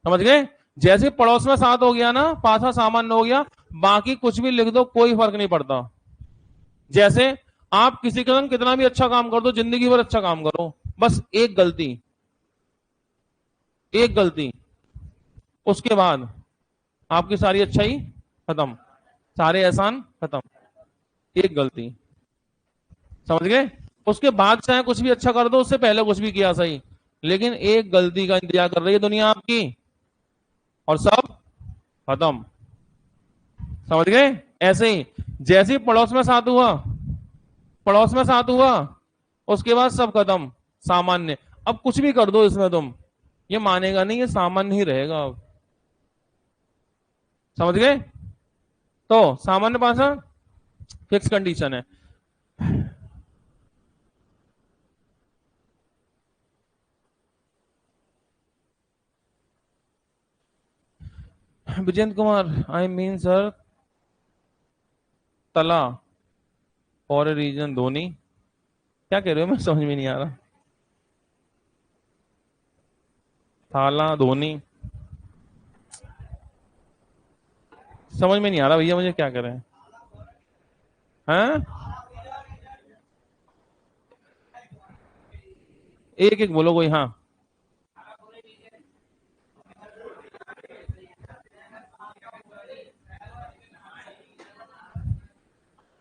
समझ गए? जैसे पड़ोस में 7 हो गया ना, पासा सामान्य हो गया, बाकी कुछ भी लिख दो कोई फर्क नहीं पड़ता। जैसे आप किसी के संग कितना भी अच्छा काम कर दो, जिंदगी भर अच्छा काम करो, बस एक गलती, उसके बाद आपकी सारी अच्छाई खत्म, सारे एहसान खत्म, एक गलती। समझ गए? उसके बाद चाहे कुछ भी अच्छा कर दो, उससे पहले कुछ भी किया सही, लेकिन एक गलती का इंतजार कर रही है दुनिया आपकी और सब खत्म। समझ गए? ऐसे ही जैसे ही पड़ोस में 7 हुआ, उसके बाद सब खत्म, सामान्य। अब कुछ भी कर दो इसमें तुम, ये मानेगा नहीं, ये सामान्य ही रहेगा अब। समझ गए? तो सामान्य पासा फिक्स कंडीशन है। Vijender Kumar, I mean sir तला फॉर ए रीजन धोनी, क्या कह रहे हो? मैं समझ में नहीं आ रहा। थाला धोनी, समझ में नहीं आ रहा भैया, मुझे क्या करें? हैं? एक एक बोलो कोई। हाँ,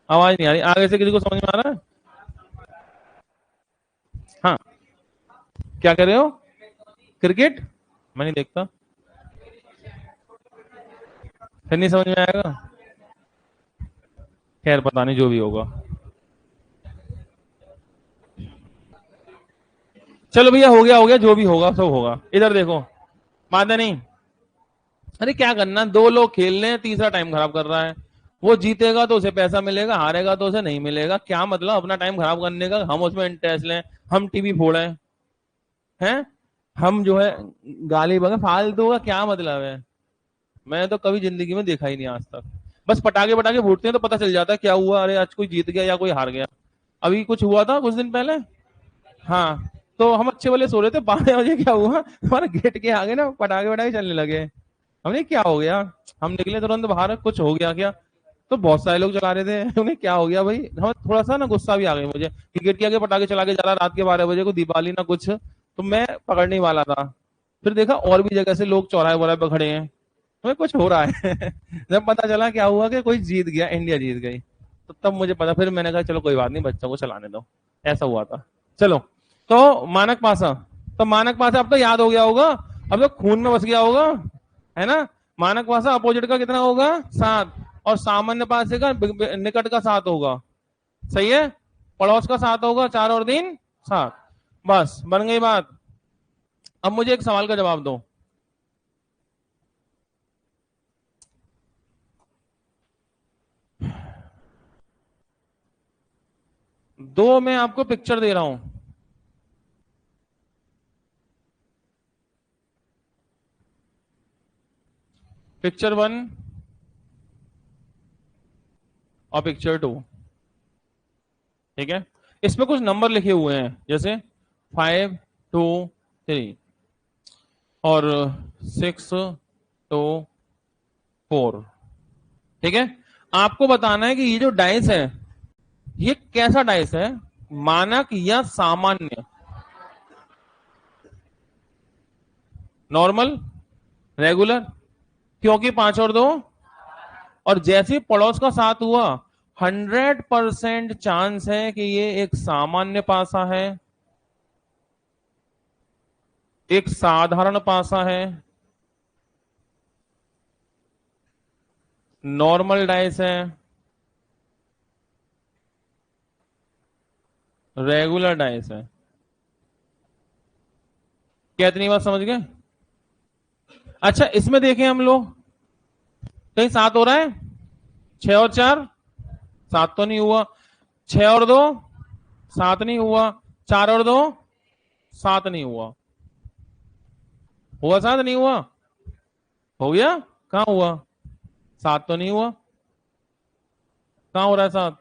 आवाज नहीं आ रही, आगे से किसी को समझ में आ रहा है? हाँ, क्या कर रहे हो? क्रिकेट मैं नहीं देखता, फिर नहीं समझ में आएगा। खैर पता नहीं, जो भी होगा। चलो भैया, हो गया, जो भी होगा सब होगा। इधर देखो, बात नहीं। अरे क्या करना, 2 लोग खेल रहे हैं, तीसरा टाइम खराब कर रहा है। वो जीतेगा तो उसे पैसा मिलेगा, हारेगा तो उसे नहीं मिलेगा। क्या मतलब अपना टाइम खराब करने का? हम उसमें इंटरेस्ट लें, हम टीवी फोड़े हैं, हम जो है गाली बगे, फालतू का क्या मतलब है? मैं तो कभी जिंदगी में देखा ही नहीं आज तक। बस पटाखे पटाखे फूटते हैं तो पता चल जाता है क्या हुआ, अरे आज कोई जीत गया या कोई हार गया। अभी कुछ हुआ था कुछ दिन पहले। हाँ, तो हम अच्छे वाले सो रहे थे, 12 बजे क्या हुआ, हमारे गेट के आगे ना पटाखे वटाखे चलने लगे। हमने क्या हो गया, हम निकले तुरंत बाहर, कुछ हो गया क्या। तो बहुत सारे लोग चला रहे थे, उन्हें क्या हो गया भाई, हम थोड़ा सा ना गुस्सा भी आ गया मुझे कि गेट के आगे पटाखे चला के जा रहा रात के 12 बजे को, दिवाली ना कुछ, तो मैं पकड़ने ही वाला था। फिर देखा और भी जगह से लोग चौराहे वौराहे पर खड़े हैं, हमें कुछ हो रहा है। जब पता चला क्या हुआ कि कोई जीत गया, इंडिया जीत गई, तो तब मुझे पता, फिर मैंने कहा चलो कोई बात नहीं, बच्चों को चलाने दो। ऐसा हुआ था। चलो, तो मानक पासा, तो मानक पासा अब तो याद हो गया होगा, अब तो खून में बस गया होगा, है ना। मानक पासा अपोजिट का कितना होगा, 7, और सामान्य पासे का निकट का 7 होगा। सही है, पड़ोस का 7 होगा, 4 और 3 7। बस बन गई बात। अब मुझे एक सवाल का जवाब दो। दो मैं आपको पिक्चर दे रहा हूं, पिक्चर 1 और पिक्चर 2। ठीक है, इसमें कुछ नंबर लिखे हुए हैं, जैसे 5 2 3 और 6 2 4। ठीक है, आपको बताना है कि ये जो डाइस है, ये कैसा डाइस है, मानक या सामान्य, नॉर्मल, रेगुलर। क्योंकि 5 और 2, और जैसे ही पड़ोस का 7 हुआ, 100% चांस है कि ये एक सामान्य पासा है, एक साधारण पासा है, नॉर्मल डाइस है, रेगुलर डाइस है। क्या इतनी बात समझ गए। अच्छा, इसमें देखें हम लोग, कहीं 7 हो रहा है, 6 और 4 7 तो नहीं हुआ, 6 और 2 7 नहीं हुआ, 4 और 2 7 नहीं हुआ, हुआ 7 नहीं हुआ, हो गया, कहां हुआ, 7 तो नहीं हुआ, कहां हो रहा है 7,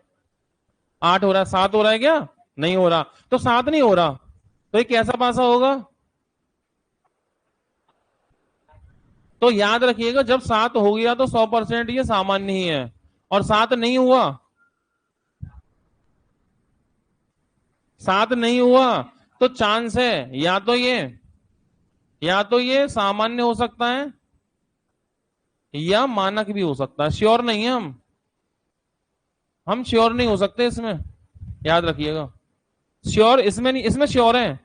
8 हो रहा है, 7 हो रहा है क्या, नहीं हो रहा, तो 7 नहीं हो रहा, तो ये कैसा पासा होगा। तो याद रखिएगा, जब 7 हो गया तो 100% ये सामान्य ही है, और 7 नहीं हुआ, 7 नहीं हुआ, तो चांस है या तो ये सामान्य हो सकता है या मानक भी हो सकता है, श्योर नहीं है हम श्योर नहीं हो सकते इसमें, याद रखिएगा। श्योर इसमें नहीं, इसमें श्योर है,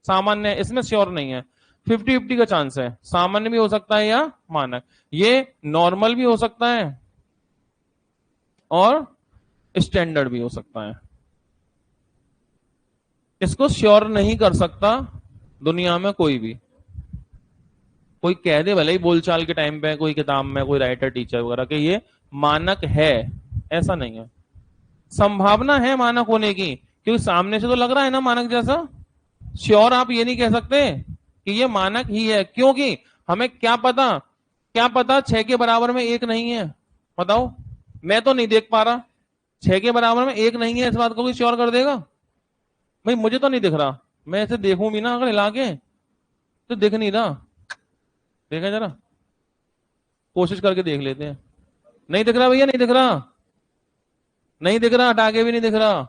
सामान्य है, इसमें श्योर नहीं है। 50-50 का चांस है, सामान्य भी हो सकता है या मानक, ये नॉर्मल भी हो सकता है और स्टैंडर्ड भी हो सकता है। इसको श्योर नहीं कर सकता दुनिया में कोई भी। कोई कह दे भले ही बोलचाल के टाइम पे, कोई किताब में, कोई राइटर टीचर वगैरह कि ये मानक है, ऐसा नहीं है। संभावना है मानक होने की, क्योंकि सामने से तो लग रहा है ना मानक जैसा। श्योर आप ये नहीं कह सकते कि ये मानक ही है, क्योंकि हमें क्या पता 6 के बराबर में 1 नहीं है। बताओ, मैं तो नहीं देख पा रहा, 6 के बराबर में 1 नहीं है, इस बात को भी श्योर कर देगा भाई, मुझे तो नहीं दिख रहा, मैं ऐसे देखूं भी ना अगर हिला के, तो दिख नहीं रहा। देखा जरा, कोशिश करके देख लेते हैं। नहीं दिख रहा भैया, नहीं दिख रहा, नहीं दिख रहा, हटा के भी नहीं दिख रहा।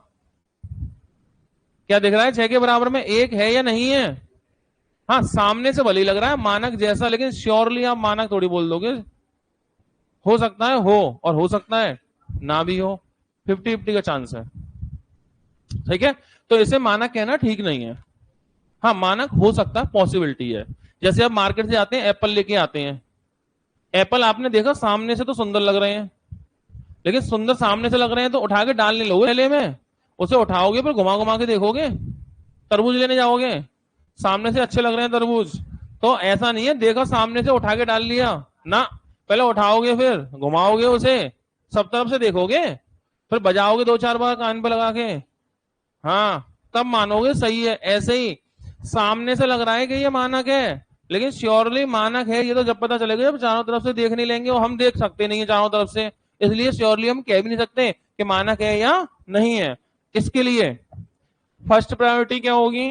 क्या दिख रहा है, 6 के बराबर में 1 है या नहीं है। हाँ, सामने से भले ही लग रहा है मानक जैसा, लेकिन श्योरली आप मानक थोड़ी बोल दोगे। हो सकता है हो, और हो सकता है ना भी हो, 50-50 का चांस है। ठीक है, तो इसे मानक कहना ठीक नहीं है। हाँ, मानक हो सकता है, पॉसिबिलिटी है। जैसे आप मार्केट से आते हैं, एप्पल लेके आते हैं, एप्पल आपने देखा सामने से तो सुंदर लग रहे हैं, लेकिन सुंदर सामने से लग रहे हैं तो उठा के डाल नहीं लोगे थैले में, उसे उठाओगे फिर घुमा घुमा के देखोगे। तरबूज लेने जाओगे, सामने से अच्छे लग रहे हैं तरबूज, तो ऐसा नहीं है देखा सामने से उठा के डाल लिया ना, पहले उठाओगे फिर घुमाओगे उसे, सब तरफ से देखोगे, फिर बजाओगे 2-4 बार कान पे लगा के, हाँ तब मानोगे सही है। ऐसे ही सामने से लग रहा है कि ये मानक है, लेकिन श्योरली मानक है ये तो जब पता चलेगा, जब चारों तरफ से देख नहीं लेंगे, और हम देख सकते नहीं है चारों तरफ से, इसलिए श्योरली हम कह भी नहीं सकते कि मानक है या नहीं है। इसके लिए फर्स्ट प्रायोरिटी क्या होगी?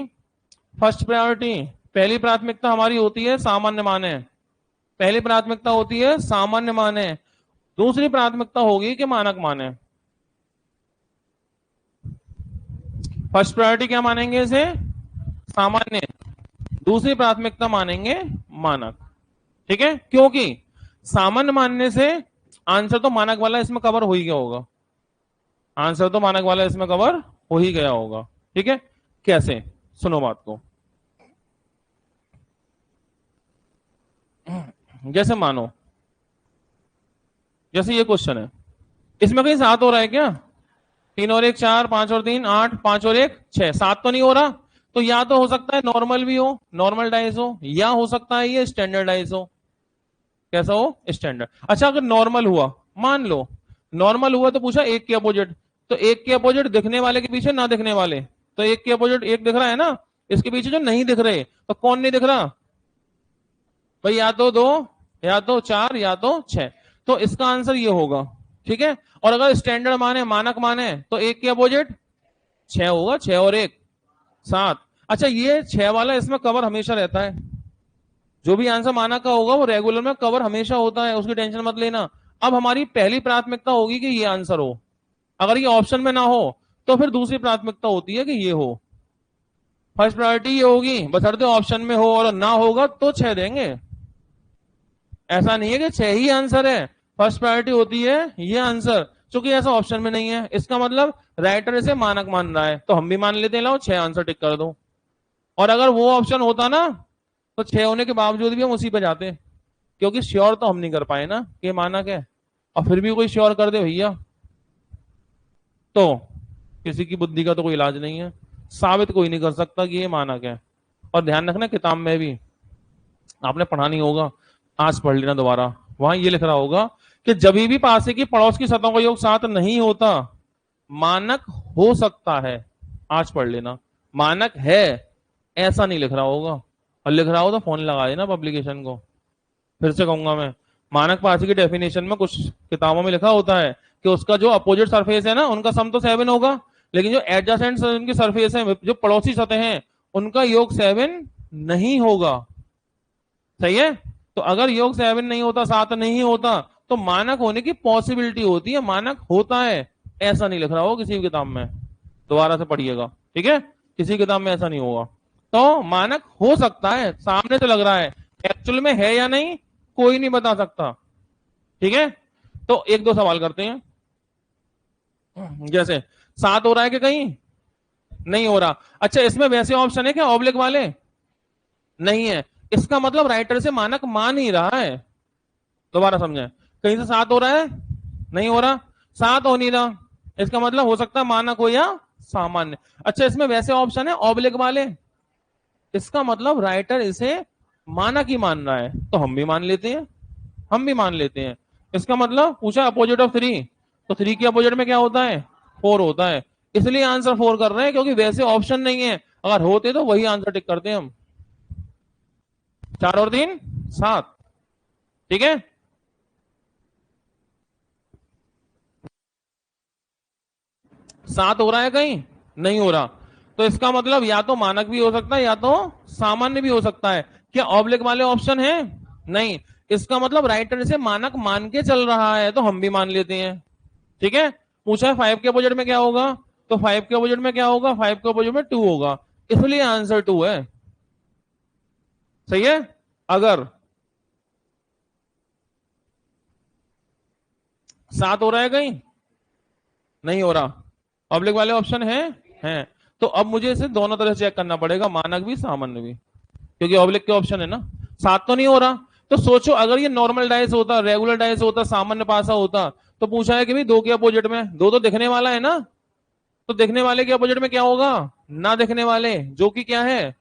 फर्स्ट प्रायोरिटी, पहली प्राथमिकता हमारी होती है सामान्य मान है, पहली प्राथमिकता होती है सामान्य मान है, दूसरी प्राथमिकता होगी कि मानक मान है। फर्स्ट प्रायोरिटी क्या मानेंगे इसे? सामान्य, दूसरी प्राथमिकता मानेंगे मानक। ठीक है, क्योंकि सामान्य मानने से आंसर तो मानक वाला इसमें कवर हो ही गया होगा, आंसर तो मानक वाला इसमें कवर हो ही गया होगा। ठीक है, कैसे? सुनो बात को। जैसे मानो, जैसे ये क्वेश्चन है, इसमें कहीं 7 हो रहा है क्या? 3 और 1 4, 5 और 3 8, 5 और 1 6, 7 तो नहीं हो रहा। तो या तो हो सकता है नॉर्मल भी हो, नॉर्मल डाइस हो, या हो सकता है ये स्टैंडर्ड डाइस हो। कैसा हो? स्टैंडर्ड। अच्छा, अगर नॉर्मल हुआ, मान लो नॉर्मल हुआ, तो पूछा एक के अपोजिट, तो एक के अपोजिट दिखने वाले के पीछे ना दिखने वाले, तो एक के अपोजिट एक दिख रहा है ना, इसके पीछे जो नहीं दिख रहे, तो कौन नहीं दिख रहा भाई? या तो 2, या तो 4, या तो 6। तो इसका आंसर ये होगा। ठीक है, और अगर स्टैंडर्ड माने, मानक माने, तो एक के अपोजिट 6 होगा, 6 और 1 7। अच्छा, ये 6 वाला इसमें कवर हमेशा रहता है, जो भी आंसर माना का होगा वो रेगुलर में कवर हमेशा होता है, उसकी टेंशन मत लेना। अब हमारी पहली प्राथमिकता होगी कि ये आंसर हो, अगर ये ऑप्शन में ना हो तो फिर दूसरी प्राथमिकता होती है कि ये हो। फर्स्ट प्रायोरिटी ये होगी, बशर्ते ऑप्शन में हो, और ना होगा तो 6 देंगे। ऐसा नहीं है कि 6 ही आंसर है, फर्स्ट प्रायोरिटी होती है ये आंसर। चूंकि ऐसा ऑप्शन में नहीं है, इसका मतलब राइटर इसे मानक मान रहा है, तो हम भी मान लेते हैं, लाओ 6 आंसर टिक कर दो। और अगर वो ऑप्शन होता ना, तो 6 होने के बावजूद भी हम उसी पे जाते, क्योंकि श्योर तो हम नहीं कर पाए ना कि मानक है। और फिर भी कोई श्योर कर दे भैया, तो किसी की बुद्धि का तो कोई इलाज नहीं है, साबित कोई नहीं कर सकता कि ये मानक है। और ध्यान रखना, किताब में भी आपने पढ़ा नहीं होगा, आज पढ़ लेना दोबारा, वहां ये लिख रहा होगा कि जब भी पासे की पड़ोस की सतहों का योग 7 नहीं होता, मानक हो सकता है। आज पढ़ लेना, मानक है ऐसा नहीं लिख रहा होगा, और लिख रहा हो तो फोन लगा देना पब्लिकेशन को। फिर से कहूंगा मैं, मानक पासे की डेफिनेशन में कुछ किताबों में लिखा होता है कि उसका जो अपोजिट सरफेस है ना, उनका सम तो 7 होगा, लेकिन जो एडजेसेंट उनकी सरफेस है, जो पड़ोसी सतह हैं, उनका योग 7 नहीं होगा। सही है? तो अगर योग 7 नहीं होता, 7 नहीं होता, तो मानक होने की पॉसिबिलिटी होती है, मानक होता है ऐसा नहीं लिख रहा हो किसी भी किताब में। दोबारा से पढ़िएगा, ठीक है? किसी किताब में ऐसा नहीं होगा। तो मानक हो सकता है, सामने से लग रहा है, एक्चुअल में है या नहीं कोई नहीं बता सकता। ठीक है, तो एक दो सवाल करते हैं। जैसे 7 हो रहा है कि कहीं नहीं हो रहा? अच्छा, इसमें वैसे ऑप्शन है क्या ऑब्लिक वाले? नहीं है, इसका मतलब राइटर से मानक मान ही रहा है। दोबारा समझें, कहीं से 7 हो रहा है, नहीं हो रहा, 7 हो नहीं रहा, इसका मतलब हो सकता है मानक हो या सामान्य। अच्छा, इसमें वैसे ऑप्शन है ऑब्लिक वाले, इसका मतलब राइटर इसे मानक ही मान रहा है, तो हम भी मान लेते हैं, हम भी मान लेते हैं। इसका मतलब पूछा अपोजिट ऑफ 3, तो 3 के अपोजिट में क्या होता है? 4 होता है, इसलिए आंसर 4 कर रहे हैं, क्योंकि वैसे ऑप्शन नहीं है, अगर होते तो वही आंसर टिक करते हम। 4 और 3 7। ठीक है, 7 हो रहा है कहीं नहीं हो रहा, तो इसका मतलब या तो मानक भी हो सकता है या तो सामान्य भी हो सकता है। क्या ऑब्लिक वाले ऑप्शन है? नहीं, इसका मतलब राइटर इसे मानक मान के चल रहा है, तो हम भी मान लेते हैं। ठीक है, पूछा है 5 के अपोजिट में क्या होगा, तो 5 के अपोजिट में क्या होगा? 5 के अपोजिट में 2 होगा, इसलिए आंसर 2 है। सही है? अगर 7 हो रहा है कहीं नहीं हो रहा, पब्लिक वाले ऑप्शन है, तो अब मुझे इसे दोनों तरह से चेक करना पड़ेगा, मानक भी सामान्य भी, क्योंकि ऑब्लिक के ऑप्शन है ना। 7 तो नहीं हो रहा, तो सोचो अगर ये नॉर्मल डाइस होता, रेगुलर डाइस होता, सामान्य पासा होता, तो पूछा है कि भाई 2 के अपोजिट में, 2 तो दिखने वाला है ना, तो दिखने वाले के अपोजिट में क्या होगा? ना दिखने वाले, जो कि क्या है?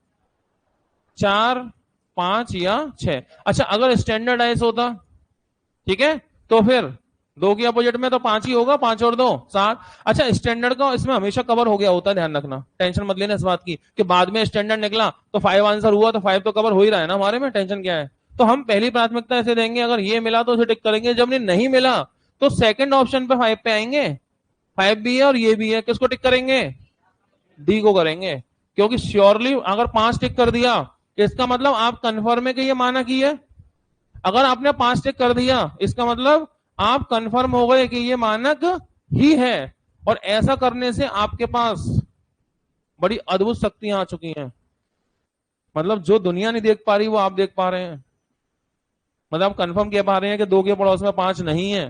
4 5 या 6। अच्छा, अगर स्टैंडर्ड डाइस होता, ठीक है, तो फिर 2 के अपोजिट में तो 5 ही होगा, 5 और 2 7। अच्छा, स्टैंडर्ड का इसमें हमेशा कवर हो गया होता है, ध्यान रखना, टेंशन मत लेना इस बात की कि बाद में स्टैंडर्ड निकला तो 5 आंसर हुआ, तो 5 तो कवर हो ही रहा है ना हमारे में, टेंशन क्या है? तो हम पहली प्राथमिकता ऐसे देंगे, अगर ये मिला तो उसे टिक करेंगे, जब नहीं मिला तो सेकंड ऑप्शन पे 5 पे आएंगे। 5 भी है और ये भी है, किसको टिक करेंगे? डी को करेंगे, क्योंकि श्योरली अगर 5 टिक कर दिया इसका मतलब आप कंफर्म है कि ये मानक ही है। अगर आपने 5 टिक कर दिया इसका मतलब आप कंफर्म हो गए कि ये मानक ही है। और ऐसा करने से आपके पास बड़ी अद्भुत शक्तियां आ चुकी हैं। मतलब जो दुनिया नहीं देख पा रही वो आप देख पा रहे हैं। मतलब आप कंफर्म कह पा रहे हैं कि 2 के पड़ोस में 5 नहीं है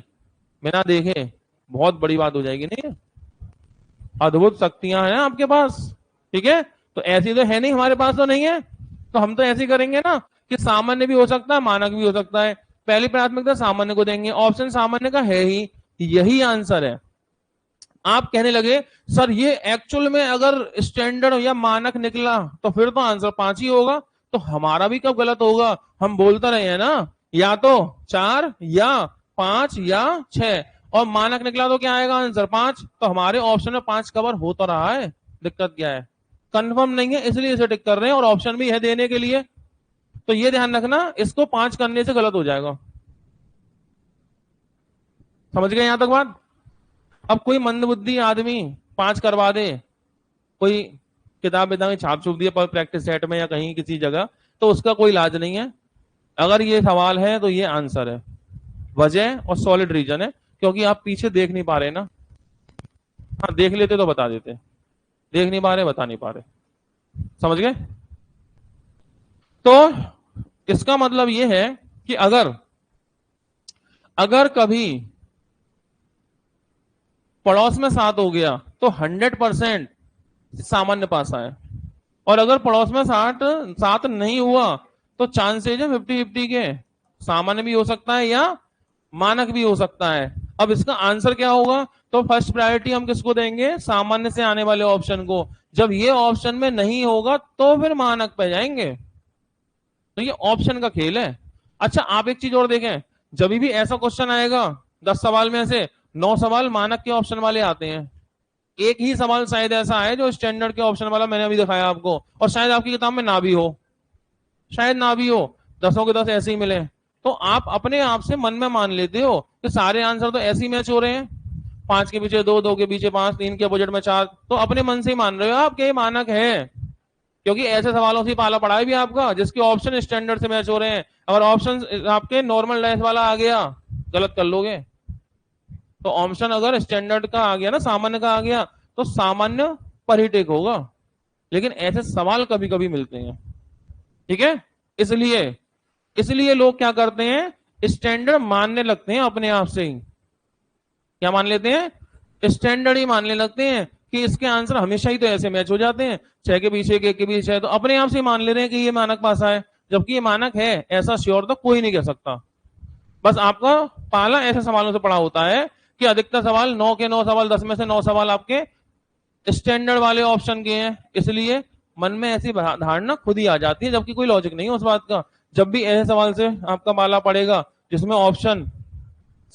बिना देखे। बहुत बड़ी बात हो जाएगी नहीं? अद्भुत शक्तियां हैं आपके पास। ठीक है, तो ऐसी तो है नहीं, हमारे पास तो नहीं है, तो हम तो ऐसे करेंगे ना कि सामान्य भी हो सकता है मानक भी हो सकता है। पहली प्राथमिकता सामान्य को देंगे, ऑप्शन सामान्य का है ही, यही आंसर है। आप कहने लगे सर ये एक्चुअल में अगर स्टैंडर्ड या मानक निकला तो फिर तो आंसर 5 ही होगा, तो हमारा भी कब गलत होगा? हम बोलते रहे हैं ना, या तो 4 या 5 या 6, और मानक निकला तो क्या आएगा आंसर? 5। तो हमारे ऑप्शन में 5 कवर हो तो रहा है, दिक्कत क्या है? कंफर्म नहीं है इसलिए इसे टिक कर रहे हैं, और ऑप्शन भी है देने के लिए। तो ये ध्यान रखना, इसको 5 करने से गलत हो जाएगा। समझ गए यहां तक बात? अब कोई मंदबुद्धि आदमी 5 करवा दे, कोई किताब विताबें छाप छूप दिए पर प्रैक्टिस सेट में या कहीं किसी जगह, तो उसका कोई इलाज नहीं है। अगर ये सवाल है तो ये आंसर है, वजह और सॉलिड रीजन है, क्योंकि आप पीछे देख नहीं पा रहे ना। हाँ देख लेते तो बता देते, देख नहीं पा रहे, बता नहीं पा रहे। समझ गए? तो इसका मतलब ये है कि अगर अगर कभी पड़ोस में 7 हो गया तो 100% सामान्य पास आए, और अगर पड़ोस में 7 नहीं हुआ तो चांसेज है 50-50 के, सामान्य भी हो सकता है या मानक भी हो सकता है। अब इसका आंसर क्या होगा? तो फर्स्ट प्रायोरिटी हम किसको देंगे? सामान्य से आने वाले ऑप्शन को। जब ये ऑप्शन में नहीं होगा तो फिर मानक पे जाएंगे। तो ये ऑप्शन का खेल है। अच्छा आप एक चीज और देखें, जब भी ऐसा क्वेश्चन आएगा 10 सवाल में से 9 सवाल मानक के ऑप्शन वाले आते हैं। एक ही सवाल शायद ऐसा है जो स्टैंडर्ड के ऑप्शन वाला मैंने अभी दिखाया आपको, और शायद आपकी किताब में ना भी हो, शायद ना भी हो, 10 के 10 ऐसे ही मिले। तो आप अपने आप से मन में मान लेते हो कि सारे आंसर तो ऐसे ही मैच हो रहे हैं, 5 के पीछे 2, 2 के पीछे 5, 3 के बजट में 4, तो अपने मन से ही मान रहे हो आप कि मानक है। क्योंकि ऐसे सवालों से पाला पड़ा है भी आपका जिसके ऑप्शन स्टैंडर्ड से मैच हो रहे हैं। अगर ऑप्शन आपके नॉर्मल डाइस वाला आ गया गलत कर लोगे। तो ऑप्शन अगर स्टैंडर्ड का आ गया ना, सामान्य का आ गया, तो सामान्य पर ही टिक होगा। लेकिन ऐसे सवाल कभी कभी मिलते हैं। ठीक है, इसलिए इसलिए लोग क्या करते हैं, स्टैंडर्ड मानने लगते हैं अपने आप से ही। क्या मान लेते हैं? स्टैंडर्ड ही मानने लगते हैं कि इसके आंसर हमेशा ही तो ऐसे मैच हो जाते हैं, 6 के पीछे के पीछे, तो अपने आप से मान ले रहे हैं कि ये मानक पासा है, जबकि ये मानक है ऐसा श्योर तो कोई नहीं कह सकता। बस आपका पाला ऐसे सवालों से पड़ा होता है कि अधिकतर सवाल 9 के 9 सवाल, 10 में से 9 सवाल आपके स्टैंडर्ड वाले ऑप्शन के हैं, इसलिए मन में ऐसी धारणा खुद ही आ जाती है, जबकि कोई लॉजिक नहीं है उस बात का। जब भी ऐसे सवाल से आपका पाला पड़ेगा जिसमें ऑप्शन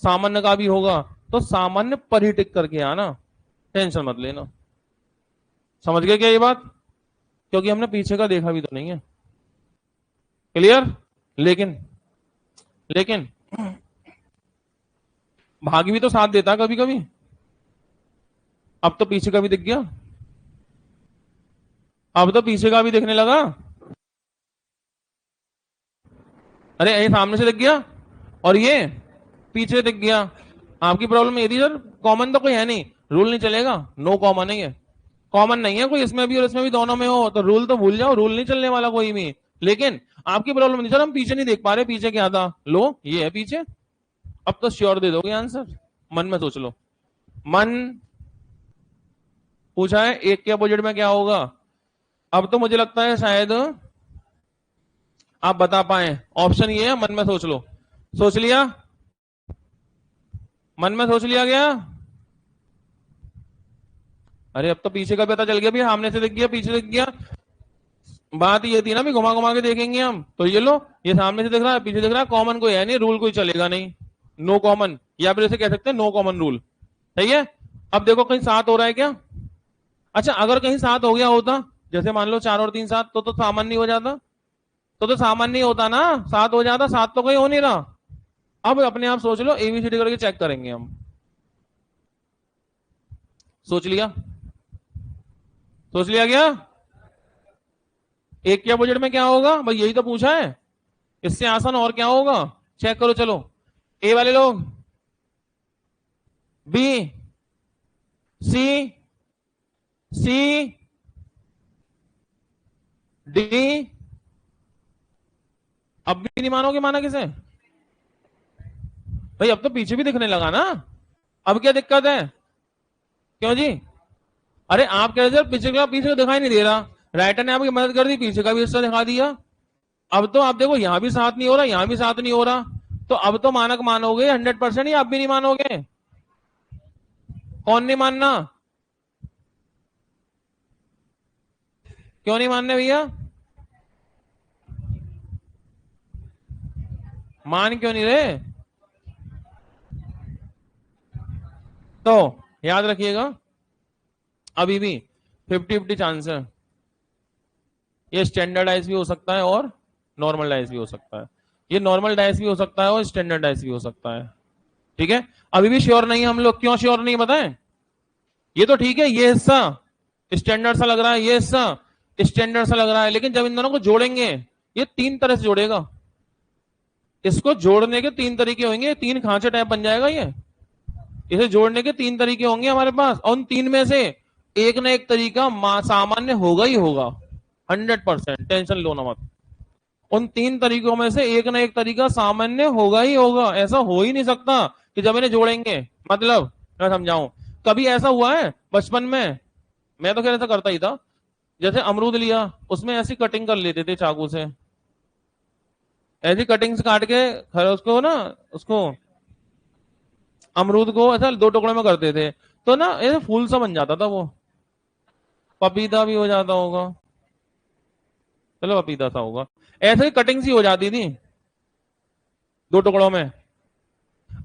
सामान्य का भी होगा, तो सामान्य पर ही टिक करके आना, टेंशन मत लेना। समझ गए क्या ये बात? क्योंकि हमने पीछे का देखा भी तो नहीं है। क्लियर? लेकिन लेकिन भाग्य भी तो साथ देता कभी कभी। अब तो पीछे का भी दिख गया, अब तो पीछे का भी दिखने लगा। अरे ये सामने से दिख गया और ये पीछे दिख गया। आपकी प्रॉब्लम ये थी सर कॉमन तो कोई है नहीं, रूल नहीं चलेगा, नो कॉमन है, ये कॉमन नहीं है कोई, इसमें भी और इसमें भी दोनों में हो तो रूल तो भूल जाओ, रूल नहीं चलने वाला कोई भी। लेकिन आपकी प्रॉब्लम नहीं सर, हम पीछे नहीं देख पा रहे, पीछे क्या था, लो ये है पीछे। अब तो श्योर दे दोगे आंसर, मन में सोच लो। मन पूछा है 1 के अपोजिट में क्या होगा। अब तो मुझे लगता है शायद आप बता पाए। ऑप्शन ये है, मन में सोच लो। सोच लिया? मन में सोच लिया गया? अरे अब तो पीछे का पता चल गया भी, सामने से दिख गया पीछे दिख गया। बात ये थी ना भी घुमा घुमा के देखेंगे हम, तो ये लो ये सामने से दिख रहा है पीछे दिख रहा है, कॉमन कोई है नहीं, रूल कोई चलेगा नहीं, नो कॉमन, या फिर इसे कह सकते हैं नो कॉमन रूल। सही है? अब देखो कहीं 7 हो रहा है क्या? अच्छा अगर कहीं 7 हो गया होता, जैसे मान लो 4 और 3 7, तो सामान्य हो जाता, तो सामान्य होता ना, 7 हो जाता, 7 तो कहीं हो नहीं रहा। अब अपने आप सोच लो, एबीसीडी करके चेक करेंगे हम। सोच लिया? सोच लिया क्या? एक के अपोजिट में क्या होगा भाई, यही तो पूछा है। इससे आसान और क्या होगा? चेक करो चलो। ए वाले लोग, बी, सी, सी, डी। अब भी नहीं मानोगे? माना किसे भाई? अब तो पीछे भी दिखने लगा ना। अब क्या दिक्कत है? क्यों जी? अरे आप कह रहे थे पीछे का दिखाई नहीं दे रहा, राइटर ने आपकी मदद कर दी, पीछे का भी हिस्सा दिखा दिया। अब तो आप देखो, यहां भी साथ नहीं हो रहा, यहां भी साथ नहीं हो रहा। तो अब तो मानक मानोगे 100%, या आप भी नहीं मानोगे? कौन नहीं मानना? क्यों नहीं मानने भैया? मान क्यों नहीं रहे? तो याद रखिएगा, अभी भी 50-50 चांस है। ये स्टैंडर्डाइज भी हो सकता है और नॉर्मल डाइज भी हो सकता है। ये नॉर्मल डाइज भी हो सकता है और स्टैंडर्ड डाइज भी हो सकता है। ठीक है, अभी भी श्योर नहीं है हम लोग। क्यों श्योर नहीं बताएं? ये तो ठीक है, ये हिस्सा स्टैंडर्ड सा लग रहा है, ये हिस्सा स्टैंडर्ड सा लग रहा है, लेकिन जब इन दोनों को जोड़ेंगे, ये तीन तरह से जोड़ेगा। इसको जोड़ने के तीन तरीके होंगे, तीन खांचे टाइप बन जाएगा ये। इसे जोड़ने के तीन तरीके होंगे हमारे पास, और उन तीन में से एक ना एक तरीका सामान्य होगा ही होगा। 100%, टेंशन लो ना मत। उन तीन तरीकों में से एक ना एक तरीका सामान्य होगा ही होगा। ऐसा हो ही नहीं सकता कि जब इन्हें जोड़ेंगे, मतलब मैं समझाऊं, कभी ऐसा हुआ है बचपन में? मैं तो खैर ऐसा करता ही था। जैसे अमरूद लिया, उसमें ऐसी कटिंग कर लेते थे चाकू से, ऐसी कटिंग्स काट के उसको ना, उसको अमरूद को ऐसा दो टुकड़े में करते थे, तो ना ऐसे फूल सा बन जाता था वो। पपीता भी हो जाता होगा, चलो पपीता सा होगा। ऐसे ही कटिंग सी हो जाती थी दो टुकड़ों में।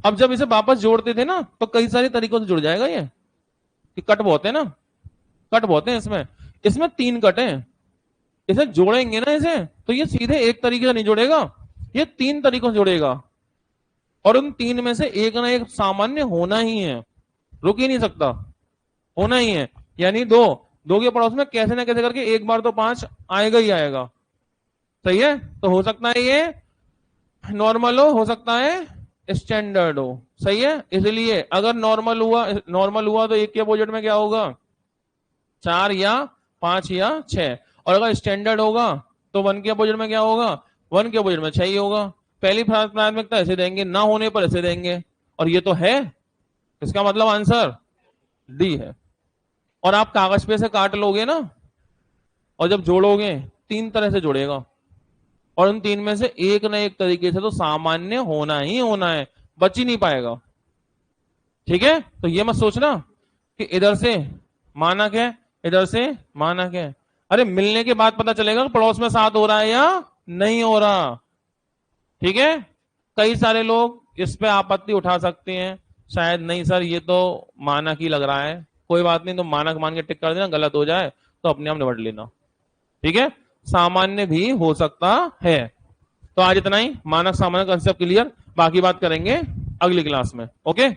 अब जब इसे वापस जोड़ते थे ना, तो कई सारे तरीकों से जुड़ जाएगा ये। कि कट बहुत है ना, कट बहुत है इसमें। इसमें तीन कट हैं। इसे जोड़ेंगे ना इसे, तो ये सीधे एक तरीके से नहीं जुड़ेगा, ये तीन तरीकों से जुड़ेगा। और उन तीन में से एक ना एक सामान्य होना ही है, रुक ही नहीं सकता, होना ही है। यानी दो, दो के पड़ोस में कैसे ना कैसे करके एक बार तो पांच आएगा ही आएगा। सही है? तो हो सकता है ये नॉर्मल हो सकता है स्टैंडर्ड हो। सही है? इसलिए अगर नॉर्मल हुआ तो एक के अपोजिट में क्या होगा? चार या पांच या छह। और अगर स्टैंडर्ड होगा तो वन के अपोजिट में क्या होगा? वन के अपोजिट में छह ही होगा। पहली प्राथमिकता ऐसे देंगे, ना होने पर ऐसे देंगे। और ये तो है, इसका मतलब आंसर डी है। और आप कागज पे से काट लोगे ना, और जब जोड़ोगे तीन तरह से जुड़ेगा, और उन तीन में से एक ना एक तरीके से तो सामान्य होना ही होना है, बच ही नहीं पाएगा। ठीक है? तो ये मत सोचना कि इधर से मानक है, इधर से मानक है। अरे मिलने के बाद पता चलेगा कि पड़ोस में साथ हो रहा है या नहीं हो रहा। ठीक है? कई सारे लोग इस पे आपत्ति उठा सकते हैं, शायद नहीं सर ये तो मानक ही लग रहा है। कोई बात नहीं, तो मानक मान के टिक कर देना, गलत हो जाए तो अपने आप निपट लेना। ठीक है? सामान्य भी हो सकता है। तो आज इतना ही, मानक सामान्य कंसेप्ट क्लियर, बाकी बात करेंगे अगली क्लास में। ओके।